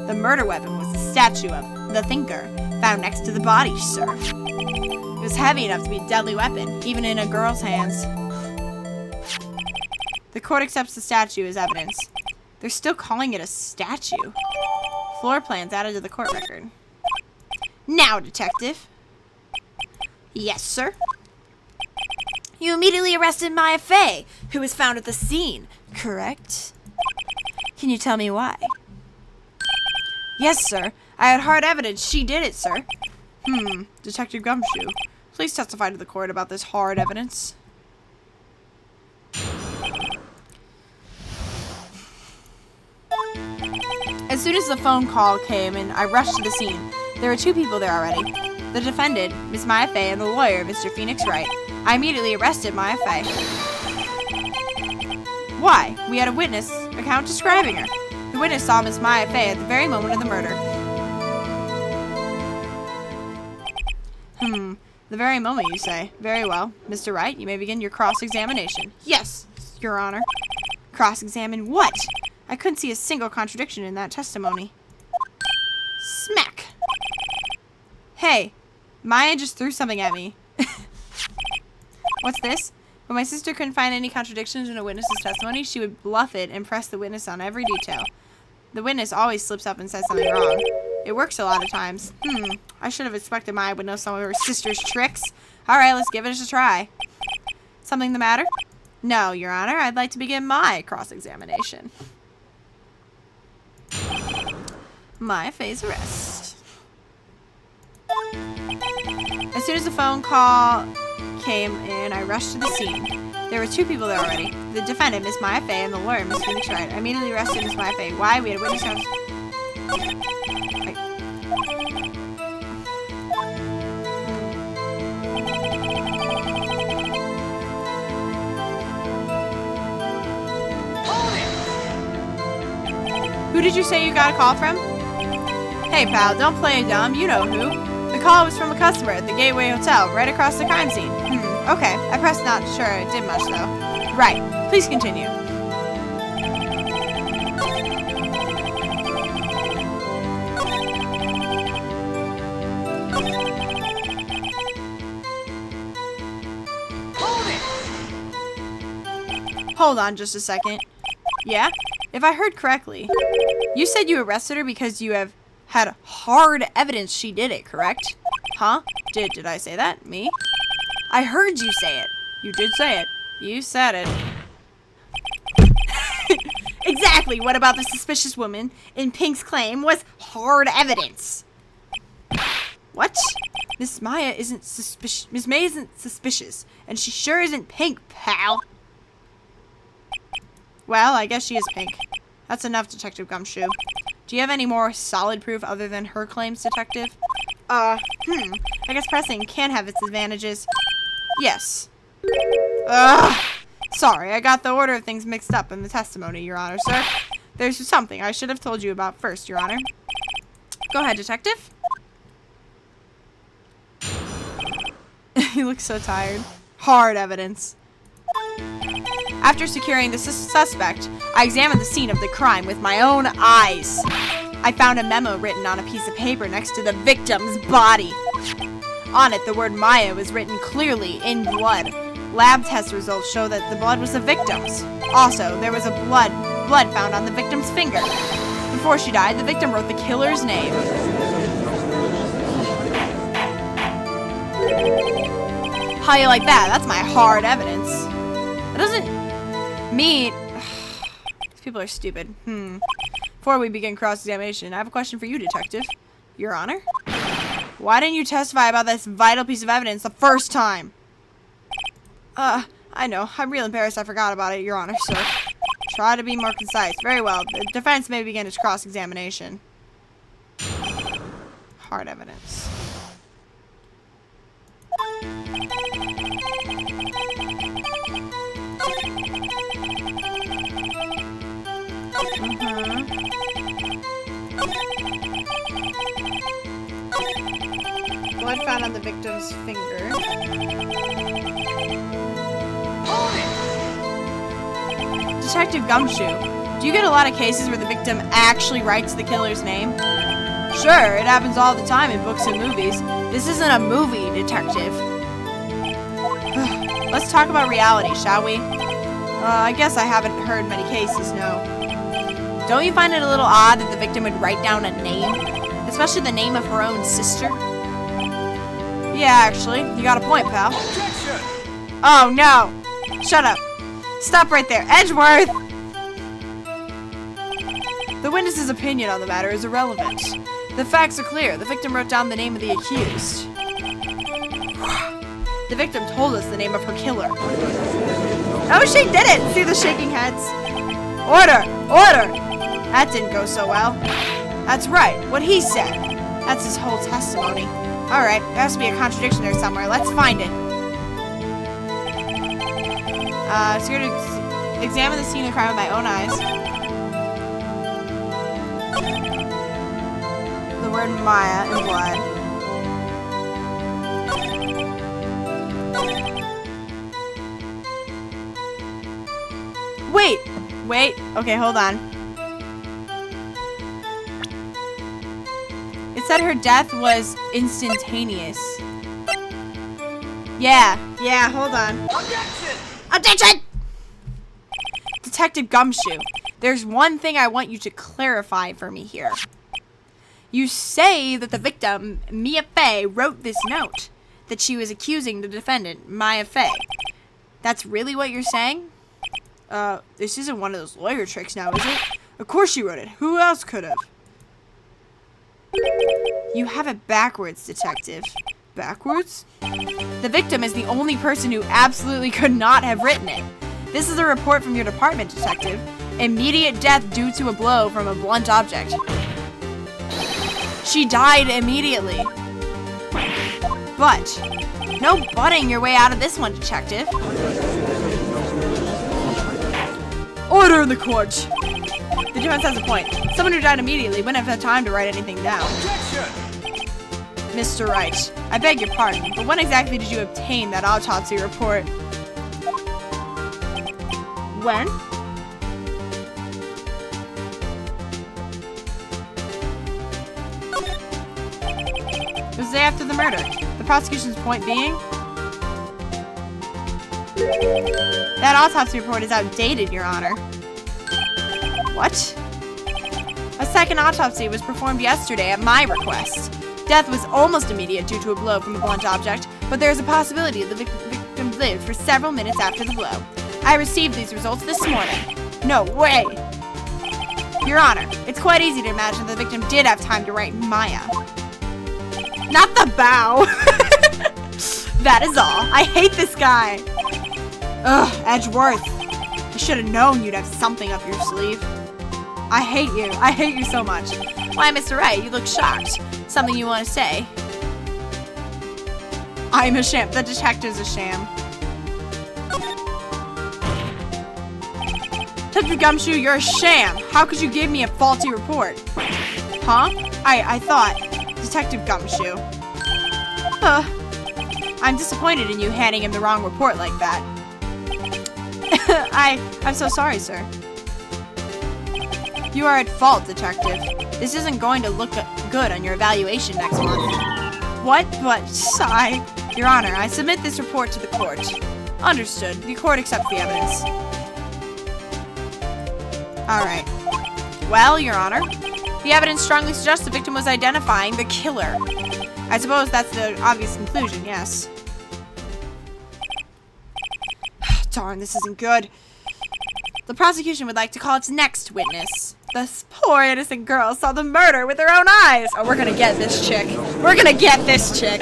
The murder weapon was the statue of the Thinker, found next to the body, sir. It was heavy enough to be a deadly weapon, even in a girl's hands. The court accepts the statue as evidence. They're still calling it a statue. Floor plans added to the court record. Now, detective. Yes, sir. You immediately arrested Maya Fey, who was found at the scene, correct? Can you tell me why? Yes, sir. I had hard evidence she did it, sir. Detective Gumshoe, please testify to the court about this hard evidence. As soon as the phone call came and I rushed to the scene, there were two people there already. The defendant, Miss Maya Fey, and the lawyer, Mr. Phoenix Wright. I immediately arrested Maya Fey. Why? We had a witness account describing her. The witness saw Miss Maya Fey at the very moment of the murder. The very moment, you say. Very well. Mr. Wright, you may begin your cross-examination. Yes, Your Honor. Cross-examine what? I couldn't see a single contradiction in that testimony. Smack! Hey, Maya just threw something at me. What's this? When my sister couldn't find any contradictions in a witness's testimony, she would bluff it and press the witness on every detail. The witness always slips up and says something wrong. It works a lot of times. I should have expected Maya would know some of her sister's tricks. Alright, let's give it a try. Something the matter? No, Your Honor. I'd like to begin my cross-examination. Maya Fey's arrest. As soon as the phone call came in, I rushed to the scene. There were two people there already. The defendant, Miss Maya Fey, and the lawyer, Miss Phoenix Wright. I immediately arrested Miss Maya Fey. Why? We had a witness house. Who did you say you got a call from? Hey, pal, don't play dumb. You know who. The call was from a customer at the Gateway Hotel, right across the crime scene. Okay. I pressed not sure it did much, though. Right. Please continue. Hold on just a second. Yeah? If I heard correctly, you said you arrested her because you have had hard evidence she did it, correct? Huh? Did I say that? Me? I heard you say it. You did say it. You said it. Exactly. What about the suspicious woman in Pink's claim was hard evidence? What? Miss Maya isn't suspicious. Miss May isn't suspicious, and she sure isn't Pink, pal. Well, I guess she is Pink. That's enough, Detective Gumshoe. Do you have any more solid proof other than her claims, Detective? I guess pressing can have its advantages. Yes. Sorry, I got the order of things mixed up in the testimony, Your Honor, sir. There's something I should have told you about first, Your Honor. Go ahead, Detective. He looks so tired. Hard evidence. After securing the suspect, I examined the scene of the crime with my own eyes. I found a memo written on a piece of paper next to the victim's body. On it, the word Maya was written clearly in blood. Lab test results show that the blood was the victim's. Also, there was a blood found on the victim's finger. Before she died, the victim wrote the killer's name. How you like that? That's my hard evidence. That doesn't mean... These people are stupid. Before we begin cross-examination, I have a question for you, Detective. Your Honor? Why didn't you testify about this vital piece of evidence the first time? I know. I'm real embarrassed I forgot about it, Your Honor, sir. Try to be more concise. Very well. The defense may begin its cross-examination. Hard evidence. Blood found on the victim's finger. Detective Gumshoe, do you get a lot of cases where the victim actually writes the killer's name? Sure, it happens all the time in books and movies. This isn't a movie, detective. Let's talk about reality, shall we? I guess I haven't heard many cases, no. Don't you find it a little odd that the victim would write down a name? Especially the name of her own sister? Yeah, actually. You got a point, pal. Objection! Oh, no. Shut up. Stop right there. Edgeworth! The witness's opinion on the matter is irrelevant. The facts are clear. The victim wrote down the name of the accused. The victim told us the name of her killer. Oh, she did it! See the shaking heads? Order! Order! That didn't go so well. That's right. What he said. That's his whole testimony. Alright, there has to be a contradiction there somewhere. Let's find it. So you're to examine the scene of the crime with my own eyes. The word Maya in blood. Wait. Okay, hold on. It said her death was instantaneous. Yeah, hold on. Attention! Detective Gumshoe, there's one thing I want you to clarify for me here. You say that the victim, Mia Fey, wrote this note, that she was accusing the defendant, Maya Fey. That's really what you're saying? This isn't one of those lawyer tricks now, is it? Of course she wrote it. Who else could have? You have it backwards, detective. Backwards? The victim is the only person who absolutely could not have written it. This is a report from your department, detective. Immediate death due to a blow from a blunt object. She died immediately. But, no butting your way out of this one, detective. Order in the court. The defense has a point. Someone who died immediately wouldn't have had time to write anything down. Objection! Mr. Wright, I beg your pardon, but when exactly did you obtain that autopsy report? When? It was the day after the murder. The prosecution's point being? That autopsy report is outdated, Your Honor. What? A second autopsy was performed yesterday at my request. Death was almost immediate due to a blow from a blunt object, but there is a possibility the victim lived for several minutes after the blow. I received these results this morning. No way! Your Honor, it's quite easy to imagine the victim did have time to write Maya. Not the bow! That is all. I hate this guy! Ugh, Edgeworth. I should have known you'd have something up your sleeve. I hate you. I hate you so much. Why, Mr. Wright, you look shocked. Something you want to say? I'm a sham. The detective's a sham. Detective Gumshoe, you're a sham. How could you give me a faulty report? Huh? I thought. Detective Gumshoe. I'm disappointed in you handing him the wrong report like that. I'm so sorry, sir. You are at fault, detective. This isn't going to look good on your evaluation next month. What? But, Your Honor, I submit this report to the court. Understood. The court accepts the evidence. Alright. Well, Your Honor, the evidence strongly suggests the victim was identifying the killer. I suppose that's the obvious conclusion, yes. Darn, this isn't good. The prosecution would like to call its next witness. This poor innocent girl saw the murder with her own eyes. Oh, we're gonna get this chick. We're gonna get this chick.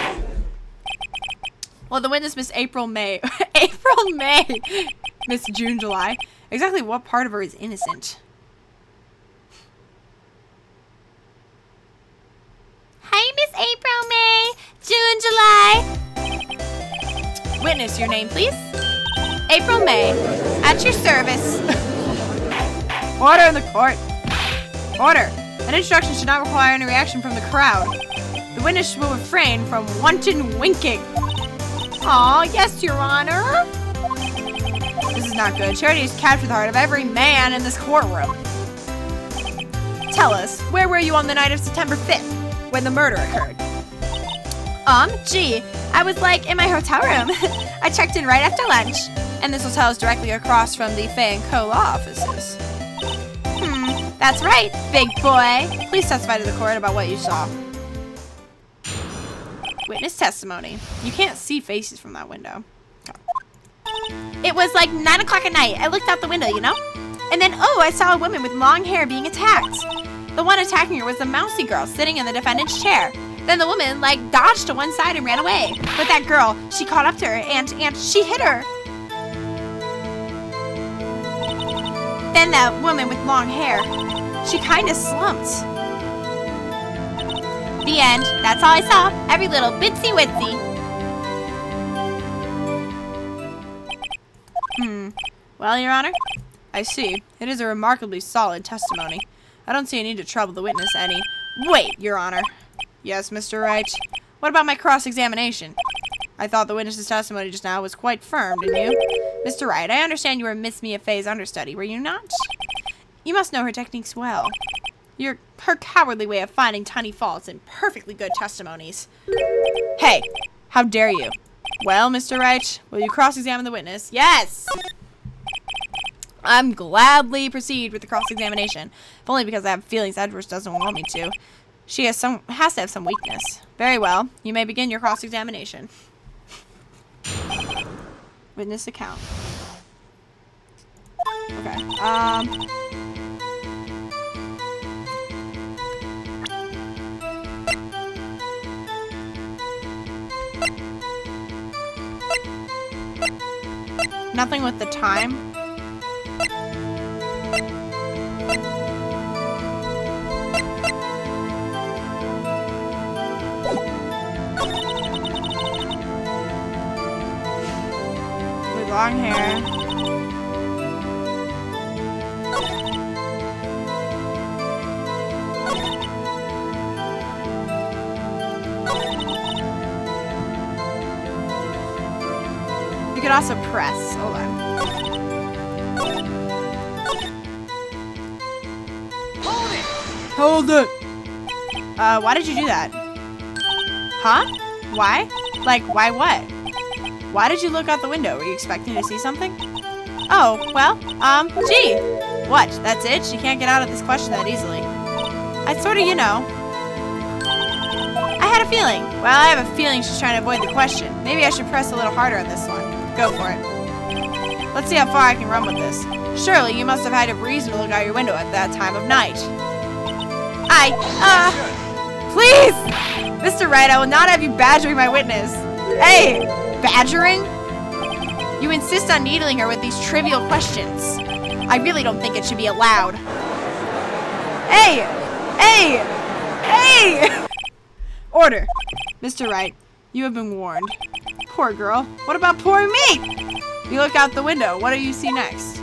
Well, the witness, Miss April May. April May. Miss June, July. Exactly what part of her is innocent? Hi, Miss April May. June, July. Witness, your name, please. April May. At your service. Order in the court. Order. An introduction should not require any reaction from the crowd. The witness will refrain from wanton winking. Aw, yes, Your Honor. This is not good. Charity has captured the heart of every man in this courtroom. Tell us, where were you on the night of September 5th, when the murder occurred? Gee, I was like in my hotel room. I checked in right after lunch. And this hotel is directly across from the Fay & Co. law offices. That's right, big boy. Please testify to the court about what you saw. Witness testimony. You can't see faces from that window. It was like 9 o'clock at night. I looked out the window, you know? And then, I saw a woman with long hair being attacked. The one attacking her was the mousy girl sitting in the defendant's chair. Then the woman, dodged to one side and ran away. But that girl, she caught up to her and she hit her. Then that woman with long hair, she kind of slumped. The end. That's all I saw. Every little bitsy witsy. Well, Your Honor, I see. It is a remarkably solid testimony. I don't see a need to trouble the witness any. Wait, Your Honor. Yes, Mr. Wright. What about my cross-examination? I thought the witness's testimony just now was quite firm, didn't you? Mr. Wright, I understand you were Miss Mia Fey's understudy, were you not? You must know her techniques well. Her cowardly way of finding tiny faults in perfectly good testimonies. Hey, how dare you? Well, Mr. Wright, will you cross-examine the witness? Yes! I'm gladly proceed with the cross-examination, if only because I have feelings Edgeworth doesn't want me to. She has to have some weakness. Very well, you may begin your cross-examination. Witness account. Okay, nothing with the time. With long hair. You could also press. Hold on. Hold it! Why did you do that? Huh? Why? Why what? Why did you look out the window? Were you expecting to see something? Oh, well, gee. What? That's it? She can't get out of this question that easily. I sort of, you know. I had a feeling. Well, I have a feeling she's trying to avoid the question. Maybe I should press a little harder on this one. Go for it. Let's see how far I can run with this. Surely you must have had a reason to look out your window at that time of night. Please! Mr. Wright, I will not have you badgering my witness. Hey! Badgering? You insist on needling her with these trivial questions. I really don't think it should be allowed. Hey! Hey! Hey! Order. Mr. Wright, you have been warned. Poor girl. What about poor me? You look out the window. What do you see next?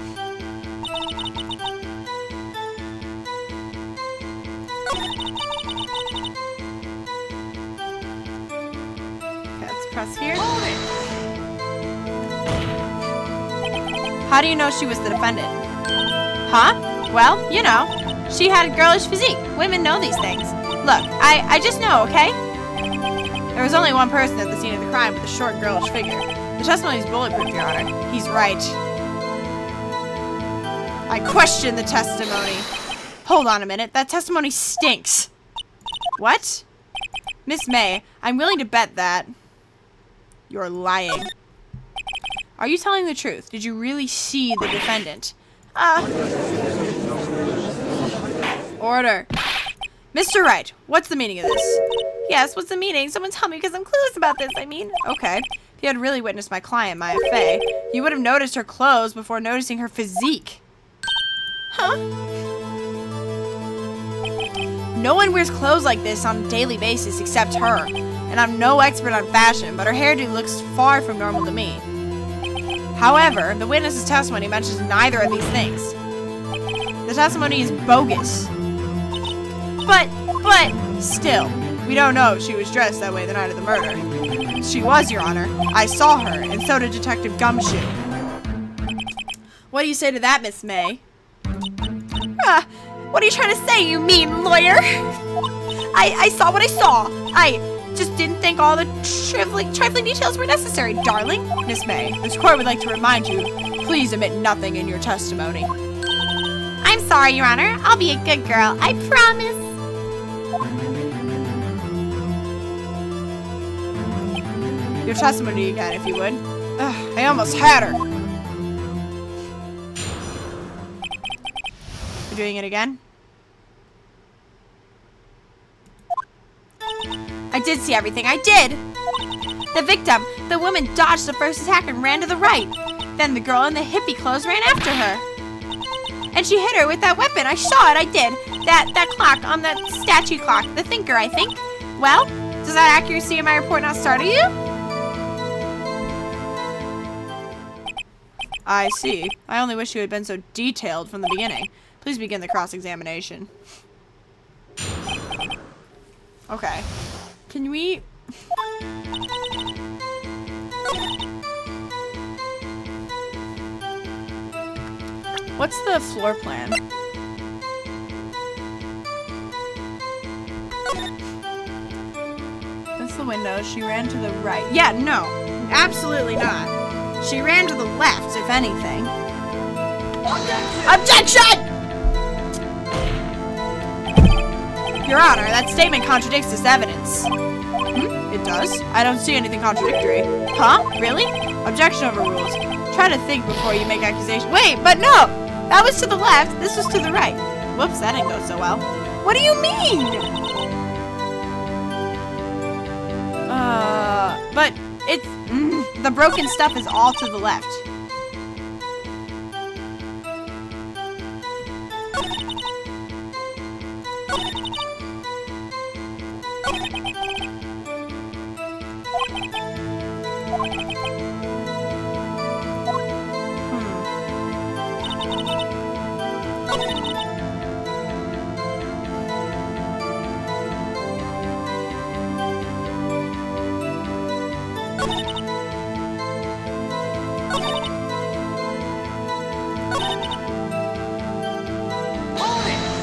Press here. How do you know she was the defendant? Huh? Well, you know, she had a girlish physique. Women know these things. Look, I just know, okay? There was only one person at the scene of the crime with a short, girlish figure. The testimony is bulletproof, Your Honor. He's right. I question the testimony. Hold on a minute. That testimony stinks. What? Miss May, I'm willing to bet that you're lying. Are you telling the truth? Did you really see the defendant? Order. Mr. Wright, what's the meaning of this? Yes, what's the meaning? Someone tell me because I'm clueless about this, Okay. If you had really witnessed my client, Maya Fey, you would have noticed her clothes before noticing her physique. Huh? No one wears clothes like this on a daily basis except her. And I'm no expert on fashion, but her hairdo looks far from normal to me. However, the witness's testimony mentions neither of these things. The testimony is bogus. But, still, we don't know if she was dressed that way the night of the murder. She was, Your Honor. I saw her, and so did Detective Gumshoe. What do you say to that, Miss May? What are you trying to say, you mean lawyer? I saw what I saw. I just didn't think all the trifling details were necessary, darling. Miss May, this court would like to remind you, please omit nothing in your testimony. I'm sorry, Your Honor. I'll be a good girl. I promise. Your testimony again, if you would. Ugh, I almost had her. You're doing it again? I did see everything. I did. The victim, the woman, dodged the first attack and ran to the right. Then the girl in the hippie clothes ran after her. And she hit her with that weapon. I saw it. I did. That clock on that statue clock. The thinker, I think. Well, does that accuracy in my report not startle you? I see. I only wish you had been so detailed from the beginning. Please begin the cross-examination. Okay. Can we... What's the floor plan? That's the window. She ran to the right. Yeah, no. Absolutely not. She ran to the left, if anything. Objection! Your Honor, that statement contradicts this evidence. It does? I don't see anything contradictory. Huh? Really? Objection overruled. Try to think before you make accusations. Wait, but no! That was to the left, this was to the right. Whoops, that didn't go so well. What do you mean? But it's... the broken stuff is all to the left.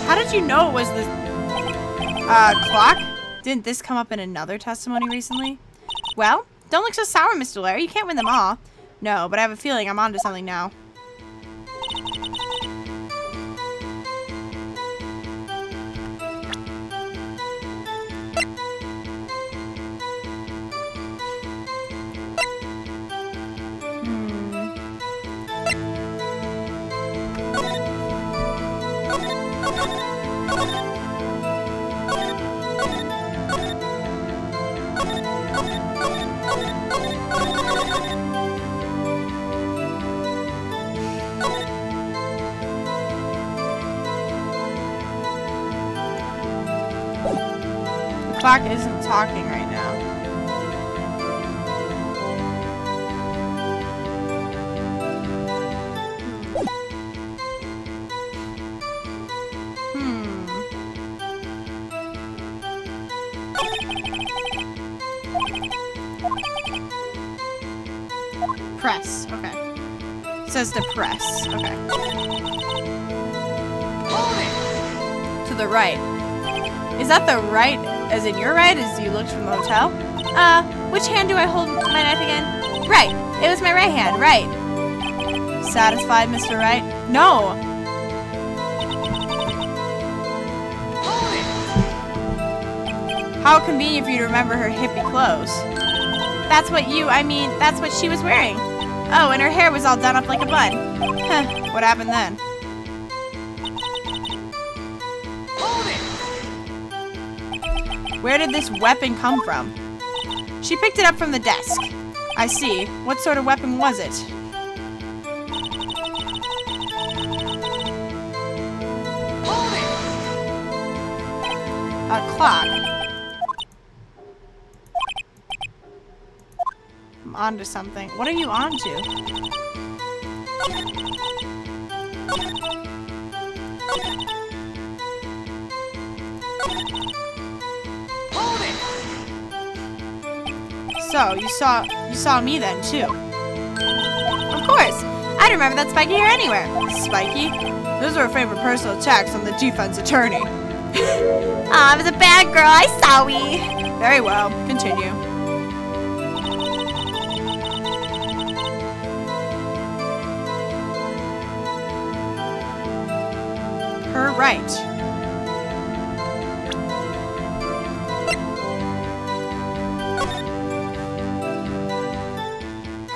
How did you know it was the clock? Didn't this come up in another testimony recently? Well, don't look so sour, Mr. Larry. You can't win them all. No, but I have a feeling I'm onto something now. The clock isn't talking right now. Press. Okay. It says to press. Okay. To the right. Is that the right, as in your right, as you looked from the hotel? Which hand do I hold my knife again? Right. It was my right hand. Right. Satisfied, Mr. Wright? No. How convenient for you to remember her hippie clothes. That's what that's what she was wearing. Oh, and her hair was all done up like a bun. Huh. What happened then? Where did this weapon come from? She picked it up from the desk. I see. What sort of weapon was it? A clock. I'm onto something. What are you onto? So, you saw me then, too. Of course. I'd remember that Spiky here anywhere. Spiky? Those are her favorite personal attacks on the defense attorney. I was a bad girl. I sorry. Very well. Continue. Her right.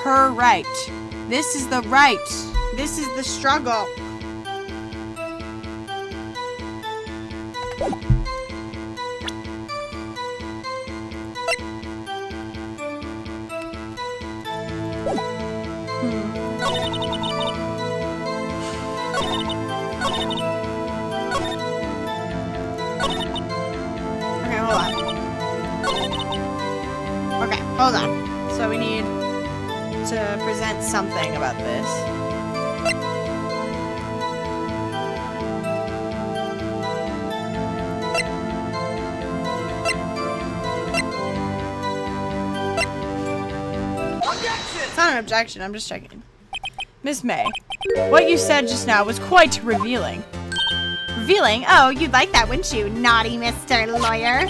Her right. This is the right. This is the struggle. Okay, hold on. Okay, hold on. So we need to present something about this. It's not an objection, I'm just checking. Miss May, what you said just now was quite revealing. Revealing? Oh, you'd like that, wouldn't you, naughty Mr. Lawyer?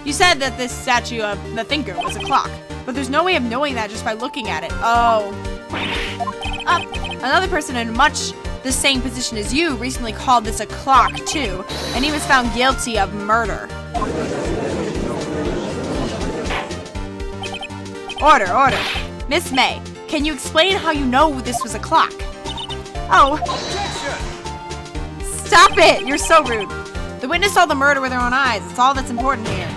You said that this statue of the thinker was a clock, but there's no way of knowing that just by looking at it. Oh. Another person in much the same position as you recently called this a clock, too, and he was found guilty of murder. Order, order. Miss May, can you explain how you know this was a clock? Oh. Stop it! You're so rude. The witness saw the murder with her own eyes. It's all that's important here.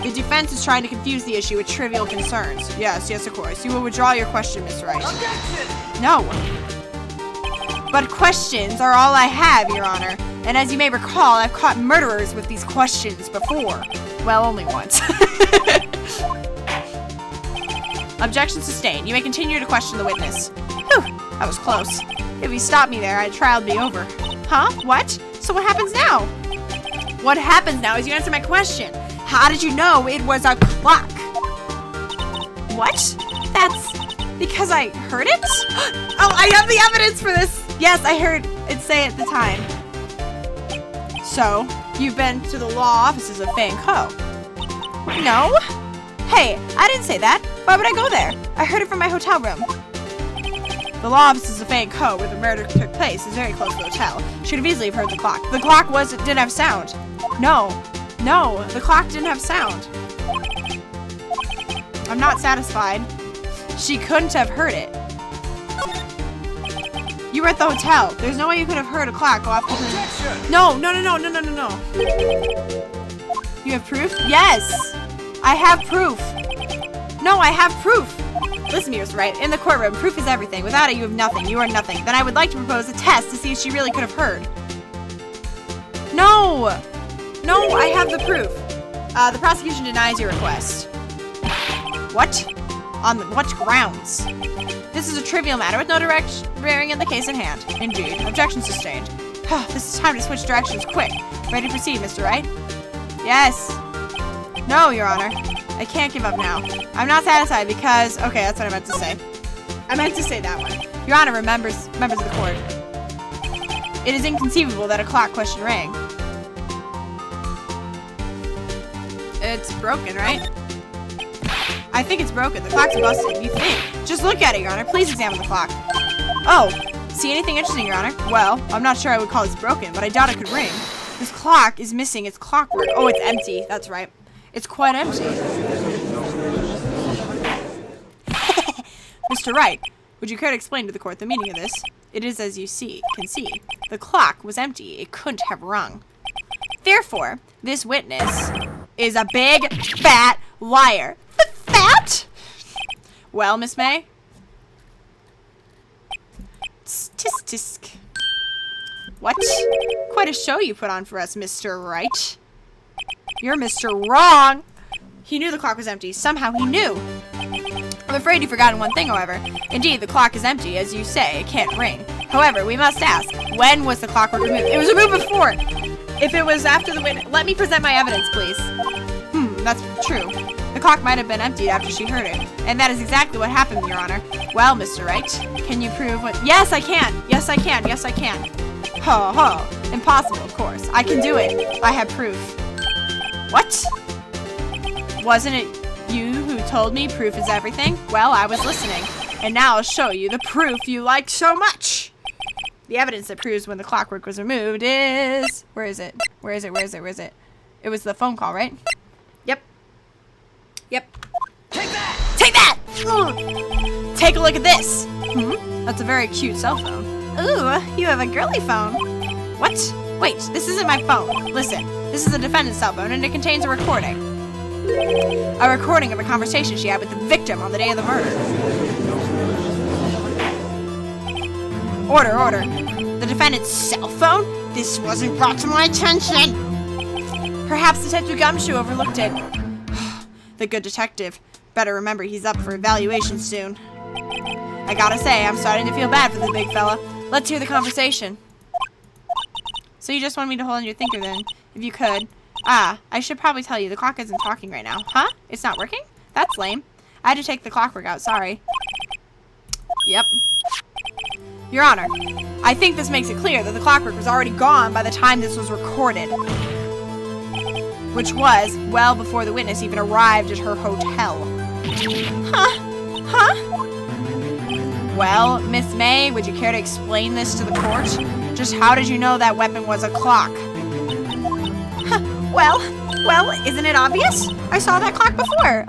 The defense is trying to confuse the issue with trivial concerns. Yes, of course. You will withdraw your question, Miss Wright. Objection! No. But questions are all I have, Your Honor. And as you may recall, I've caught murderers with these questions before. Well, only once. Objection sustained. You may continue to question the witness. Whew, that was close. If you stopped me there, trial would be over. Huh? What? So what happens now? What happens now is you answer my question. How did you know it was a clock? What? That's because I heard it? Oh, I have the evidence for this. Yes, I heard it say at the time. So, you've been to the law offices of Fay & Co. No. Hey, I didn't say that. Why would I go there? I heard it from my hotel room. The law offices of Fay & Co. where the murder took place is very close to the hotel. Should have easily have heard the clock. The clock didn't have sound. No, the clock didn't have sound. I'm not satisfied. She couldn't have heard it. You were at the hotel. There's no way you could have heard a clock go off. No. You have proof? Yes. I have proof. No, I have proof. Listen, Mr. Wright, in the courtroom, proof is everything. Without it, you have nothing. You are nothing. Then I would like to propose a test to see if she really could have heard. No, I have the proof. The prosecution denies your request. What? On what grounds? This is a trivial matter with no direct bearing in the case at hand. Indeed. Objection sustained. This is time to switch directions quick. Ready to proceed, Mr. Wright? Yes. No, Your Honor. I can't give up now. I'm not satisfied because... Okay, that's what I meant to say. I meant to say that one. Your Honor, members of the court. It is inconceivable that a clock question rang. It's broken, right? I think it's broken. The clock's busted. You think? Just look at it, Your Honor. Please examine the clock. Oh, see anything interesting, Your Honor? Well, I'm not sure I would call this broken, but I doubt it could ring. This clock is missing its clockwork. Oh, it's empty. That's right. It's quite empty. Mr. Wright, would you care to explain to the court the meaning of this? It is as you can see. The clock was empty. It couldn't have rung. Therefore, this witness is a big, fat liar. Fat? Well, Miss May? Tisk tisk. What? Quite a show you put on for us, Mr. Right. You're Mr. Wrong. He knew the clock was empty. Somehow he knew. I'm afraid you've forgotten one thing, however. Indeed, the clock is empty. As you say, it can't ring. However, we must ask, when was the clockwork removed? It was removed before. If it was after the witness... Let me present my evidence, please. That's true. The clock might have been emptied after she heard it. And that is exactly what happened, Your Honor. Well, Mr. Wright, can you prove what... Yes, I can. Yes, I can. Yes, I can. Ho, ho. Impossible, of course. I can do it. I have proof. What? Wasn't it you who told me proof is everything? Well, I was listening. And now I'll show you the proof you like so much. The evidence that proves when the clockwork was removed is... Where is it? Where is it? Where is it? Where is it? It was the phone call, right? Yep. Yep. Take that! Take that! Ugh. Take a look at this. That's a very cute cell phone. Ooh, you have a girly phone. What? Wait, this isn't my phone. Listen, this is the defendant's cell phone and it contains a recording. A recording of a conversation she had with the victim on the day of the murder. Order, order. The defendant's cell phone? This wasn't brought to my attention. Perhaps Detective Gumshoe overlooked it. The good detective. Better remember he's up for evaluation soon. I gotta say, I'm starting to feel bad for the big fella. Let's hear the conversation. So you just want me to hold on your thinker then, if you could. Ah, I should probably tell you, the clock isn't talking right now. Huh? It's not working? That's lame. I had to take the clockwork out, sorry. Yep. Your Honor, I think this makes it clear that the clockwork was already gone by the time this was recorded. Which was well before the witness even arrived at her hotel. Huh? Huh? Well, Miss May, would you care to explain this to the court? Just how did you know that weapon was a clock? Well, isn't it obvious? I saw that clock before.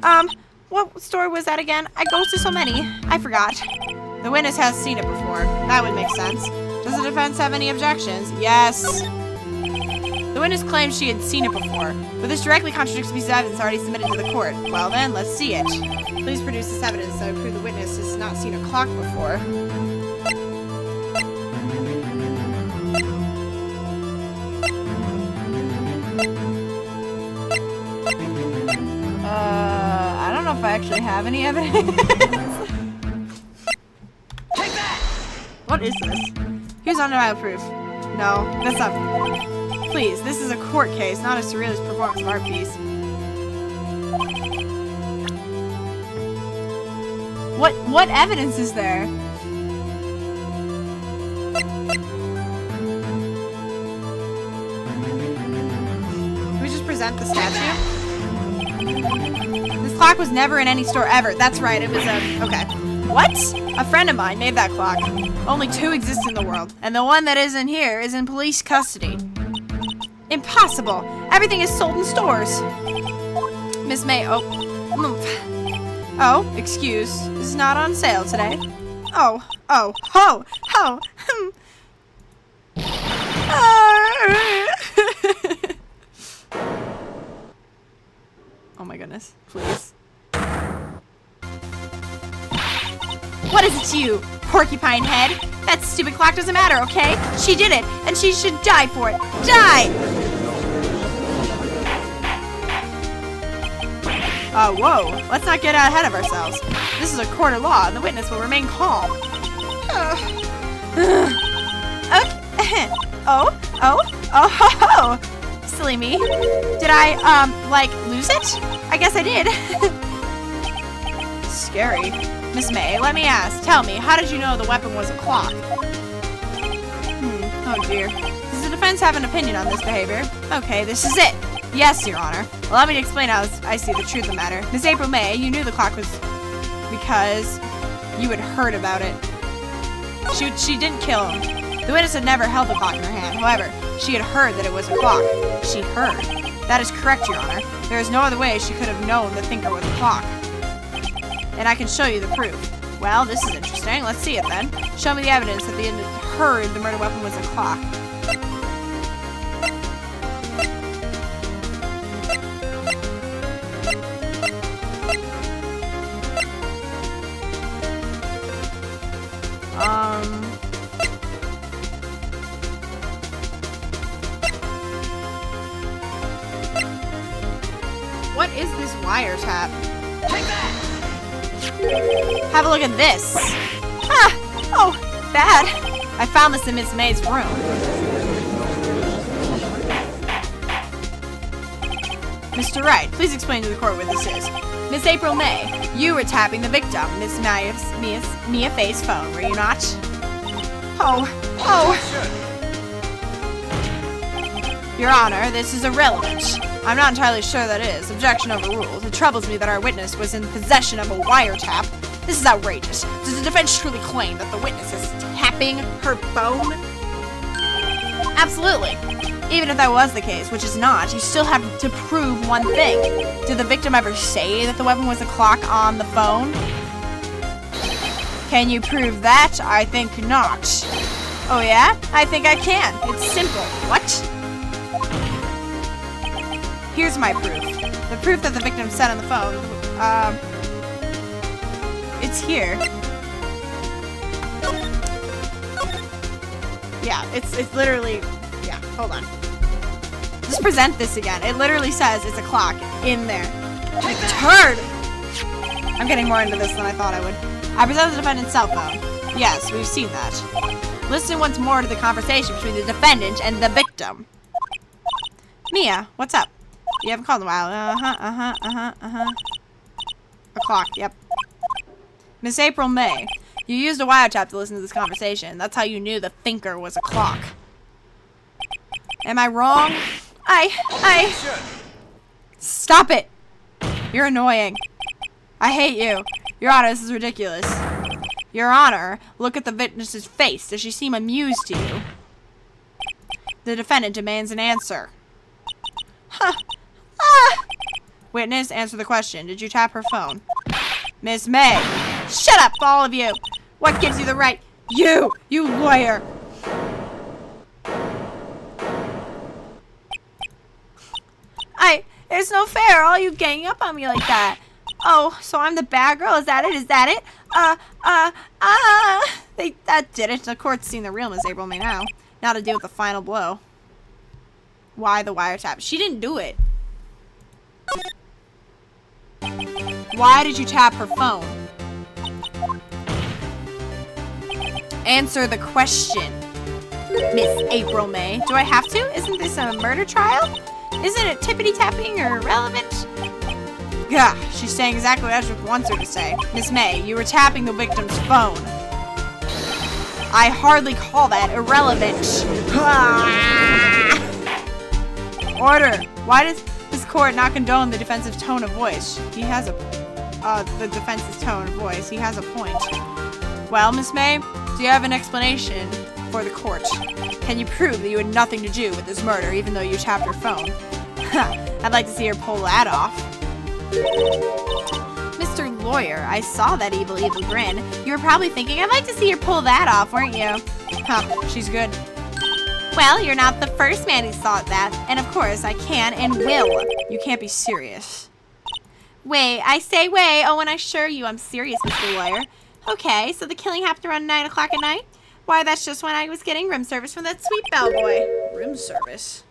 What store was that again? I go to so many. I forgot. The witness has seen it before. That would make sense. Does the defense have any objections? Yes. The witness claims she had seen it before, but this directly contradicts a piece of evidence already submitted to the court. Well then, let's see it. Please produce this evidence that would prove the witness has not seen a clock before. I don't know if I actually have any evidence. Take that! What is this? Here's undeniable proof. No, that's not... Please, this is a court case, not a surrealist performance of art piece. What evidence is there? Can we just present the statue? This clock was never in any store ever. That's right, it was a... Okay. What? A friend of mine made that clock. Only 2 exist in the world, and the one that isn't here is in police custody. Impossible! Everything is sold in stores. Miss May, oh, excuse. This is not on sale today. Oh, Oh my goodness, please. What is it to you, porcupine head? That stupid clock doesn't matter, okay? She did it, and she should die for it. Die! Whoa. Let's not get ahead of ourselves. This is a court of law, and the witness will remain calm. Okay. Oh. Silly me. Did I, lose it? I guess I did. Scary. Miss May, let me ask. Tell me, how did you know the weapon was a clock? Oh dear. Does the defense have an opinion on this behavior? Okay, this is it. Yes, Your Honor. Allow me to explain how I see the truth of the matter. Miss April May, you knew the clock was because you had heard about it. She didn't kill him. The witness had never held the clock in her hand. However, she had heard that it was a clock. She heard. That is correct, Your Honor. There is no other way she could have known the thinker was a clock. And I can show you the proof. Well, this is interesting. Let's see it then. Show me the evidence that they had heard the murder weapon was a clock. wiretap. Have a look at this. Ah! Oh, bad. I found this in Miss May's room. Mr. Wright, please explain to the court what this is. Miss April May, you were tapping the victim, Miss Mia Faye's phone, were you not? Oh. Your Honor, this is irrelevant. I'm not entirely sure that is. Objection overruled. It troubles me that our witness was in possession of a wiretap. This is outrageous. Does the defense truly claim that the witness is tapping her phone? Absolutely. Even if that was the case, which is not, you still have to prove one thing. Did the victim ever say that the weapon was a clock on the phone? Can you prove that? I think not. Oh yeah? I think I can. It's simple. What? Here's my proof. The proof that the victim said on the phone. It's here. Yeah, it's literally, yeah, hold on. Just present this again. It literally says it's a clock in there. Turd! I'm getting more into this than I thought I would. I present the defendant's cell phone. Yes, we've seen that. Listen once more to the conversation between the defendant and the victim. Mia, what's up? You haven't called in a while. A clock, yep. Miss April May, you used a wiretap to listen to this conversation. That's how you knew the thinker was a clock. Am I wrong? Stop it! You're annoying. I hate you. Your Honor, this is ridiculous. Your Honor, look at the witness's face. Does she seem amused to you? The defendant demands an answer. Huh. Ah! Witness, answer the question. Did you tap her phone? Miss May. Shut up, all of you. What gives you the right? You lawyer. It's no fair, all you ganging up on me like that. Oh, so I'm the bad girl, is that it? That did it. The court's seen the real Miss April May now. Now to deal with the final blow. Why the wiretap? She didn't do it. Why did you tap her phone? Answer the question, Miss April May. Do I have to? Isn't this a murder trial? Isn't it tippity-tapping or irrelevant? Gah, she's saying exactly what Edgeworth wants her to say. Miss May, you were tapping the victim's phone. I hardly call that irrelevant. Order. Why does this court not condone the defensive tone of voice? He has the defense's tone of voice. He has a point. Well, Miss May, do you have an explanation for the court? Can you prove that you had nothing to do with this murder, even though you tapped her phone? I'd like to see her pull that off. Mr. Lawyer, I saw that evil grin. You were probably thinking, I'd like to see her pull that off, weren't you? Huh, she's good. Well, you're not the first man who's thought that, and of course, I can and will. You can't be serious. Wait, I say wait. Oh, and I assure you I'm serious, Mr. Lawyer. Okay, so the killing happened around 9 o'clock at night? Why, that's just when I was getting room service from that sweet bellboy. Room service?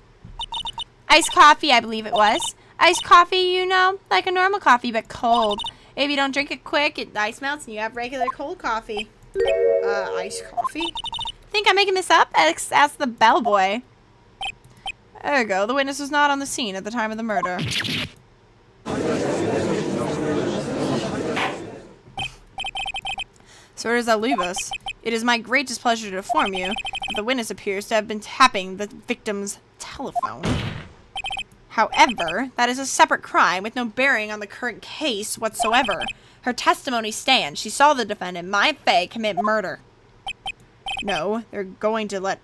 Iced coffee, I believe it was. Iced coffee, you know, like a normal coffee, but cold. If you don't drink it quick, it ice melts and you have regular cold coffee. Iced coffee? Think I'm making this up? Ask the bellboy. There you go. The witness was not on the scene at the time of the murder. So where does that leave us? It is my great displeasure to inform you that the witness appears to have been tapping the victim's telephone. However, that is a separate crime with no bearing on the current case whatsoever. Her testimony stands. She saw the defendant, Mia Faye, commit murder. No, they're going to let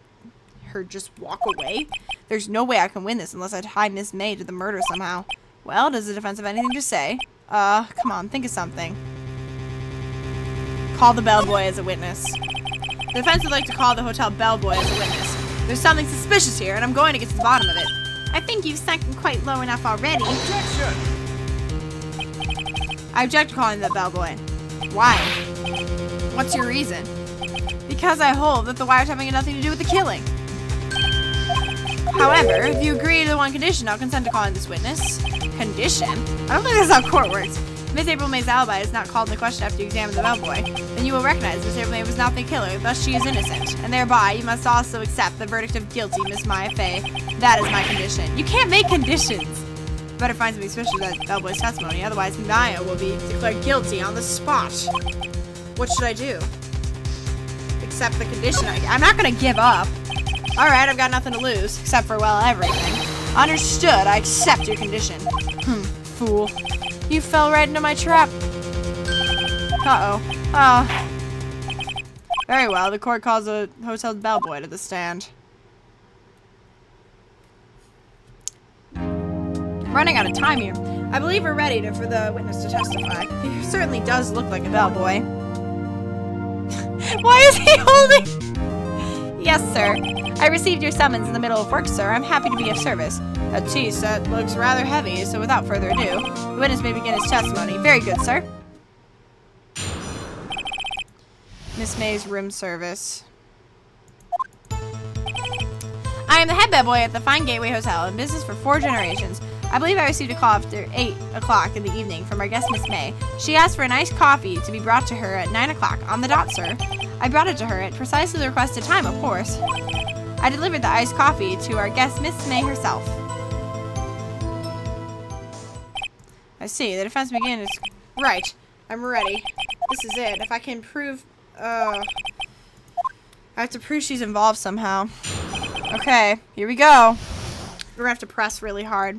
her just walk away? There's no way I can win this unless I tie Miss May to the murder somehow. Well, does the defense have anything to say? Come on, think of something. Call the bellboy as a witness. The defense would like to call the hotel bellboy as a witness. There's something suspicious here, and I'm going to get to the bottom of it. I think you've sunk quite low enough already. Objection! I object to calling the bellboy. Why? What's your reason? Because I hold that the wiretapping had nothing to do with the killing. However, if you agree to one condition, I'll consent to calling this witness. Condition? I don't think that's how court works. Miss April May's alibi is not called into question after you examine the bellboy. Then you will recognize Miss April May was not the killer, thus she is innocent. And thereby, you must also accept the verdict of guilty, Miss Maya Fey. That is my condition. You can't make conditions! Better find something suspicious at bellboy's testimony, otherwise Maya will be declared guilty on the spot. What should I do? Accept the condition. I'm not gonna give up. Alright, I've got nothing to lose, except for, well, everything. Understood, I accept your condition. Fool. You fell right into my trap. Uh-oh. Oh. Very well, the court calls a hotel bellboy to the stand. Running out of time here. I believe we're ready for the witness to testify. He certainly does look like a bellboy. Why is he holding? Yes, sir. I received your summons in the middle of work, sir. I'm happy to be of service. Geez, that looks rather heavy, so without further ado, the witness may begin his testimony. Very good, sir. Miss May's room service. I am the head bellboy at the Fine Gateway Hotel, in business for 4 generations. I believe I received a call after 8 o'clock in the evening from our guest, Miss May. She asked for an iced coffee to be brought to her at 9 o'clock on the dot, sir. I brought it to her at precisely the requested time, of course. I delivered the iced coffee to our guest, Miss May herself. I see. The defense begins. Right. I'm ready. This is it. If I can prove... I have to prove she's involved somehow. Okay. Here we go. We're gonna have to press really hard.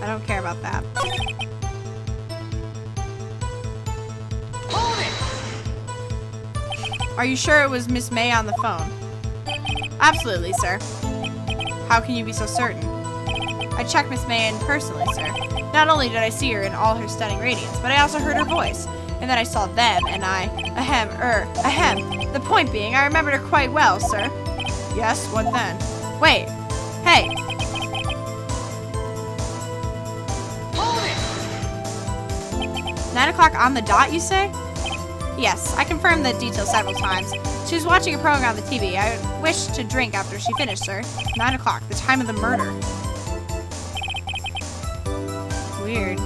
I don't care about that. Hold it! Are you sure it was Miss May on the phone? Absolutely, sir. How can you be so certain? I checked Miss May in personally, sir. Not only did I see her in all her stunning radiance, but I also heard her voice. And then I saw them, and ahem. The point being, I remembered her quite well, sir. Yes, what then? Wait. Hey. Hold it! 9 o'clock on the dot, you say? Yes, I confirmed the details several times. She was watching a program on the TV. I wished to drink after she finished, sir. 9 o'clock, the time of the murder. Weird.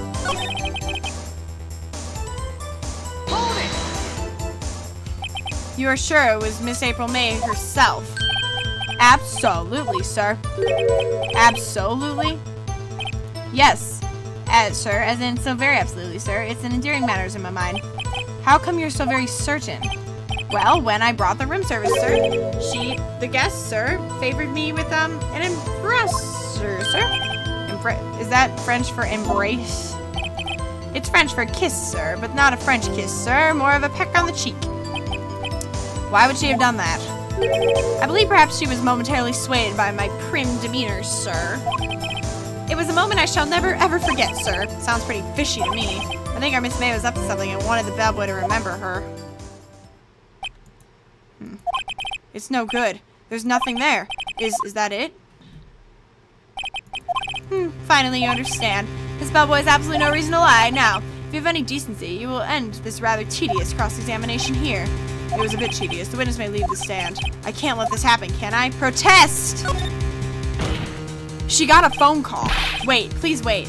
Hold it! You are sure it was Miss April May herself? Absolutely, sir. Absolutely? Yes. Sir, as in so very absolutely, sir. It's an endearing matters in my mind. How come you're so very certain? Well, when I brought the room service, sir, the guest, sir, favored me with, an embracer, sir. Is that French for embrace? It's French for kiss, sir, but not a French kiss, sir. More of a peck on the cheek. Why would she have done that? I believe perhaps she was momentarily swayed by my prim demeanor, sir. It was a moment I shall never ever forget, sir. Sounds pretty fishy to me. I think our Miss May was up to something and wanted the bellboy to remember her. It's no good. There's nothing there. Is that it? Finally you understand. This bellboy has absolutely no reason to lie. Now, if you have any decency, you will end this rather tedious cross-examination here. It was a bit tedious. The witness may leave the stand. I can't let this happen, can I? Protest! She got a phone call. Wait, please wait.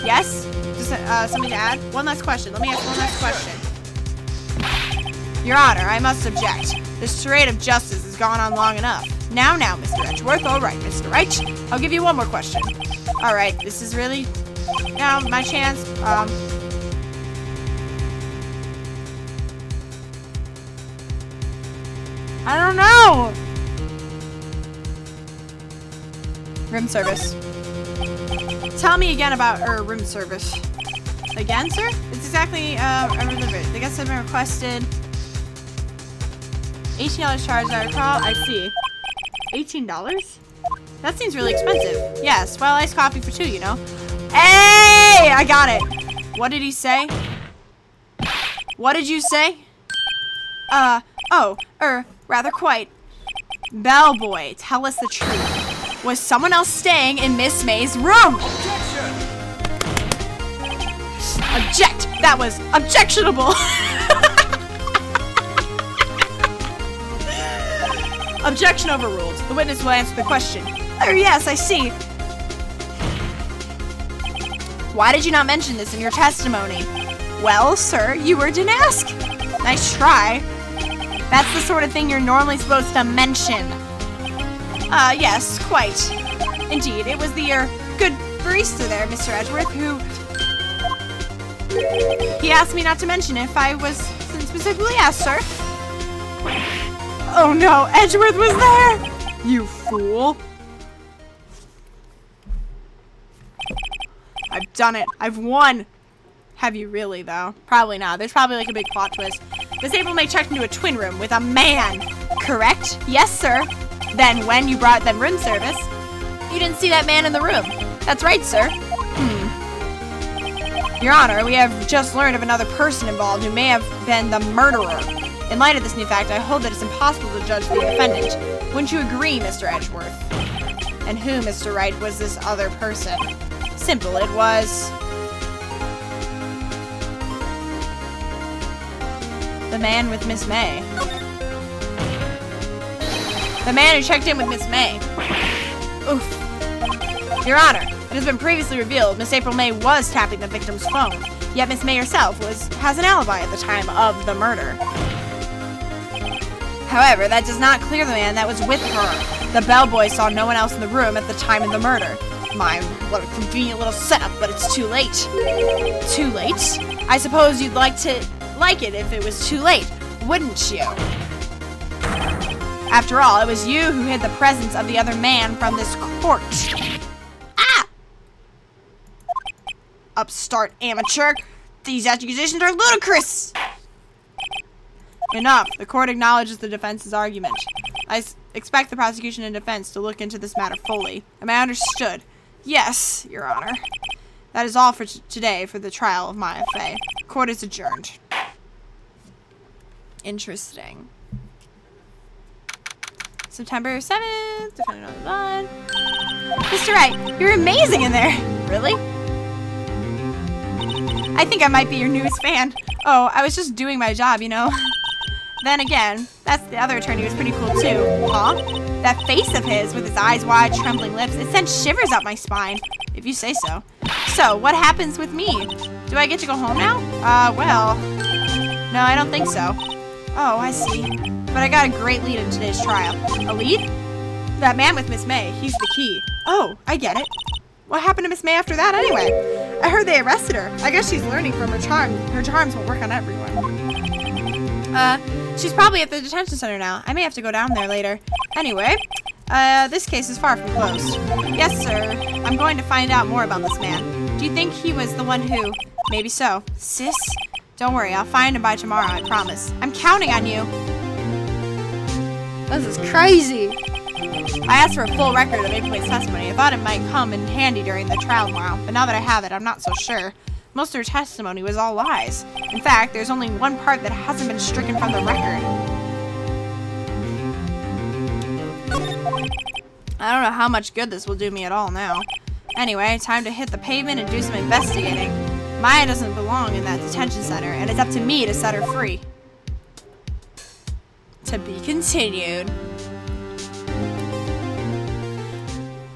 Yes? Just something to add? One last question. Let me ask one last question. Your Honor, I must object. This charade of justice has gone on long enough. Now, Mr. Edgeworth. All right, Mr. Reich. I'll give you one more question. All right, this is really now my chance. I don't know. Room service. Tell me again about room service. Again, sir? It's exactly, the guests have been requested. $18 charge, I recall. I see. $18? That seems really expensive. Yes, well, iced coffee for 2, you know. Hey! I got it. What did he say? What did you say? Rather quite. Bellboy, tell us the truth. Was someone else staying in Miss May's room? Objection! Object! That was objectionable! Objection overruled. The witness will answer the question. Oh, yes, I see. Why did you not mention this in your testimony? Well, sir, you were didn't ask. Nice try. That's the sort of thing you're normally supposed to mention. Yes, quite. Indeed, it was the, good barista there, Mr. Edgeworth, who... He asked me not to mention if I was specifically asked, sir. Oh no, Edgeworth was there! You fool. I've done it. I've won. Have you really, though? Probably not. There's probably like a big plot twist. Miss April May checked into a twin room with a man. Correct? Yes, sir. Then when you brought them room service, you didn't see that man in the room. That's right, sir. Your Honor, we have just learned of another person involved who may have been the murderer. In light of this new fact, I hold that it's impossible to judge the defendant. Wouldn't you agree, Mr. Edgeworth? And who, Mr. Wright, was this other person? Simple, it was... the man with Miss May. The man who checked in with Miss May. Oof. Your Honor, it has been previously revealed Miss April May was tapping the victim's phone, yet Miss May herself has an alibi at the time of the murder. However, that does not clear the man that was with her. The bellboy saw no one else in the room at the time of the murder. My, what a convenient little setup, but it's too late. Too late? I suppose you'd like it if it was too late, wouldn't you? After all, it was you who hid the presence of the other man from this court. Ah! Upstart amateur. These accusations are ludicrous. Enough. The court acknowledges the defense's argument. I expect the prosecution and defense to look into this matter fully. Am I understood? Yes, Your Honor. That is all for today for the trial of Maya Fey. Court is adjourned. Interesting. September 7th, defendant on the line. Mr. Wright, you're amazing in there. Really? I think I might be your newest fan. Oh, I was just doing my job, you know. Then again, that's the other attorney was pretty cool too. Huh? That face of his with his eyes wide, trembling lips, it sent shivers up my spine, if you say so. So, what happens with me? Do I get to go home now? Well, no, I don't think so. Oh, I see. But I got a great lead in today's trial. A lead? That man with Miss May, he's the key. Oh, I get it. What happened to Miss May after that anyway? I heard they arrested her. I guess she's learning from her charms. Her charms won't work on everyone. She's probably at the detention center now. I may have to go down there later. Anyway, this case is far from closed. Yes, sir. I'm going to find out more about this man. Do you think he was the one who... Maybe so. Sis? Don't worry, I'll find him by tomorrow, I promise. I'm counting on you. This is crazy. I asked for a full record of April May's testimony. I thought it might come in handy during the trial tomorrow, but now that I have it, I'm not so sure. Most of her testimony was all lies. In fact, there's only one part that hasn't been stricken from the record. I don't know how much good this will do me at all now. Anyway, time to hit the pavement and do some investigating. Maya doesn't belong in that detention center, and it's up to me to set her free. To be continued.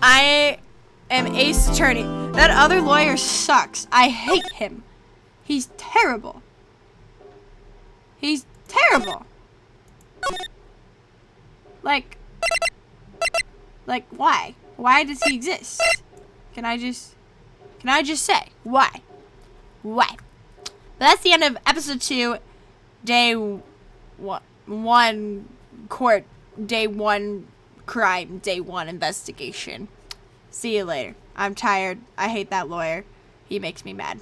I am Ace Attorney. That other lawyer sucks. I hate him. He's terrible. He's terrible. Like why? Why does he exist? Can I just say why? Why? But that's the end of episode 2, day 1 court, day 1 crime, day 1 investigation. See you later. I'm tired. I hate that lawyer. He makes me mad.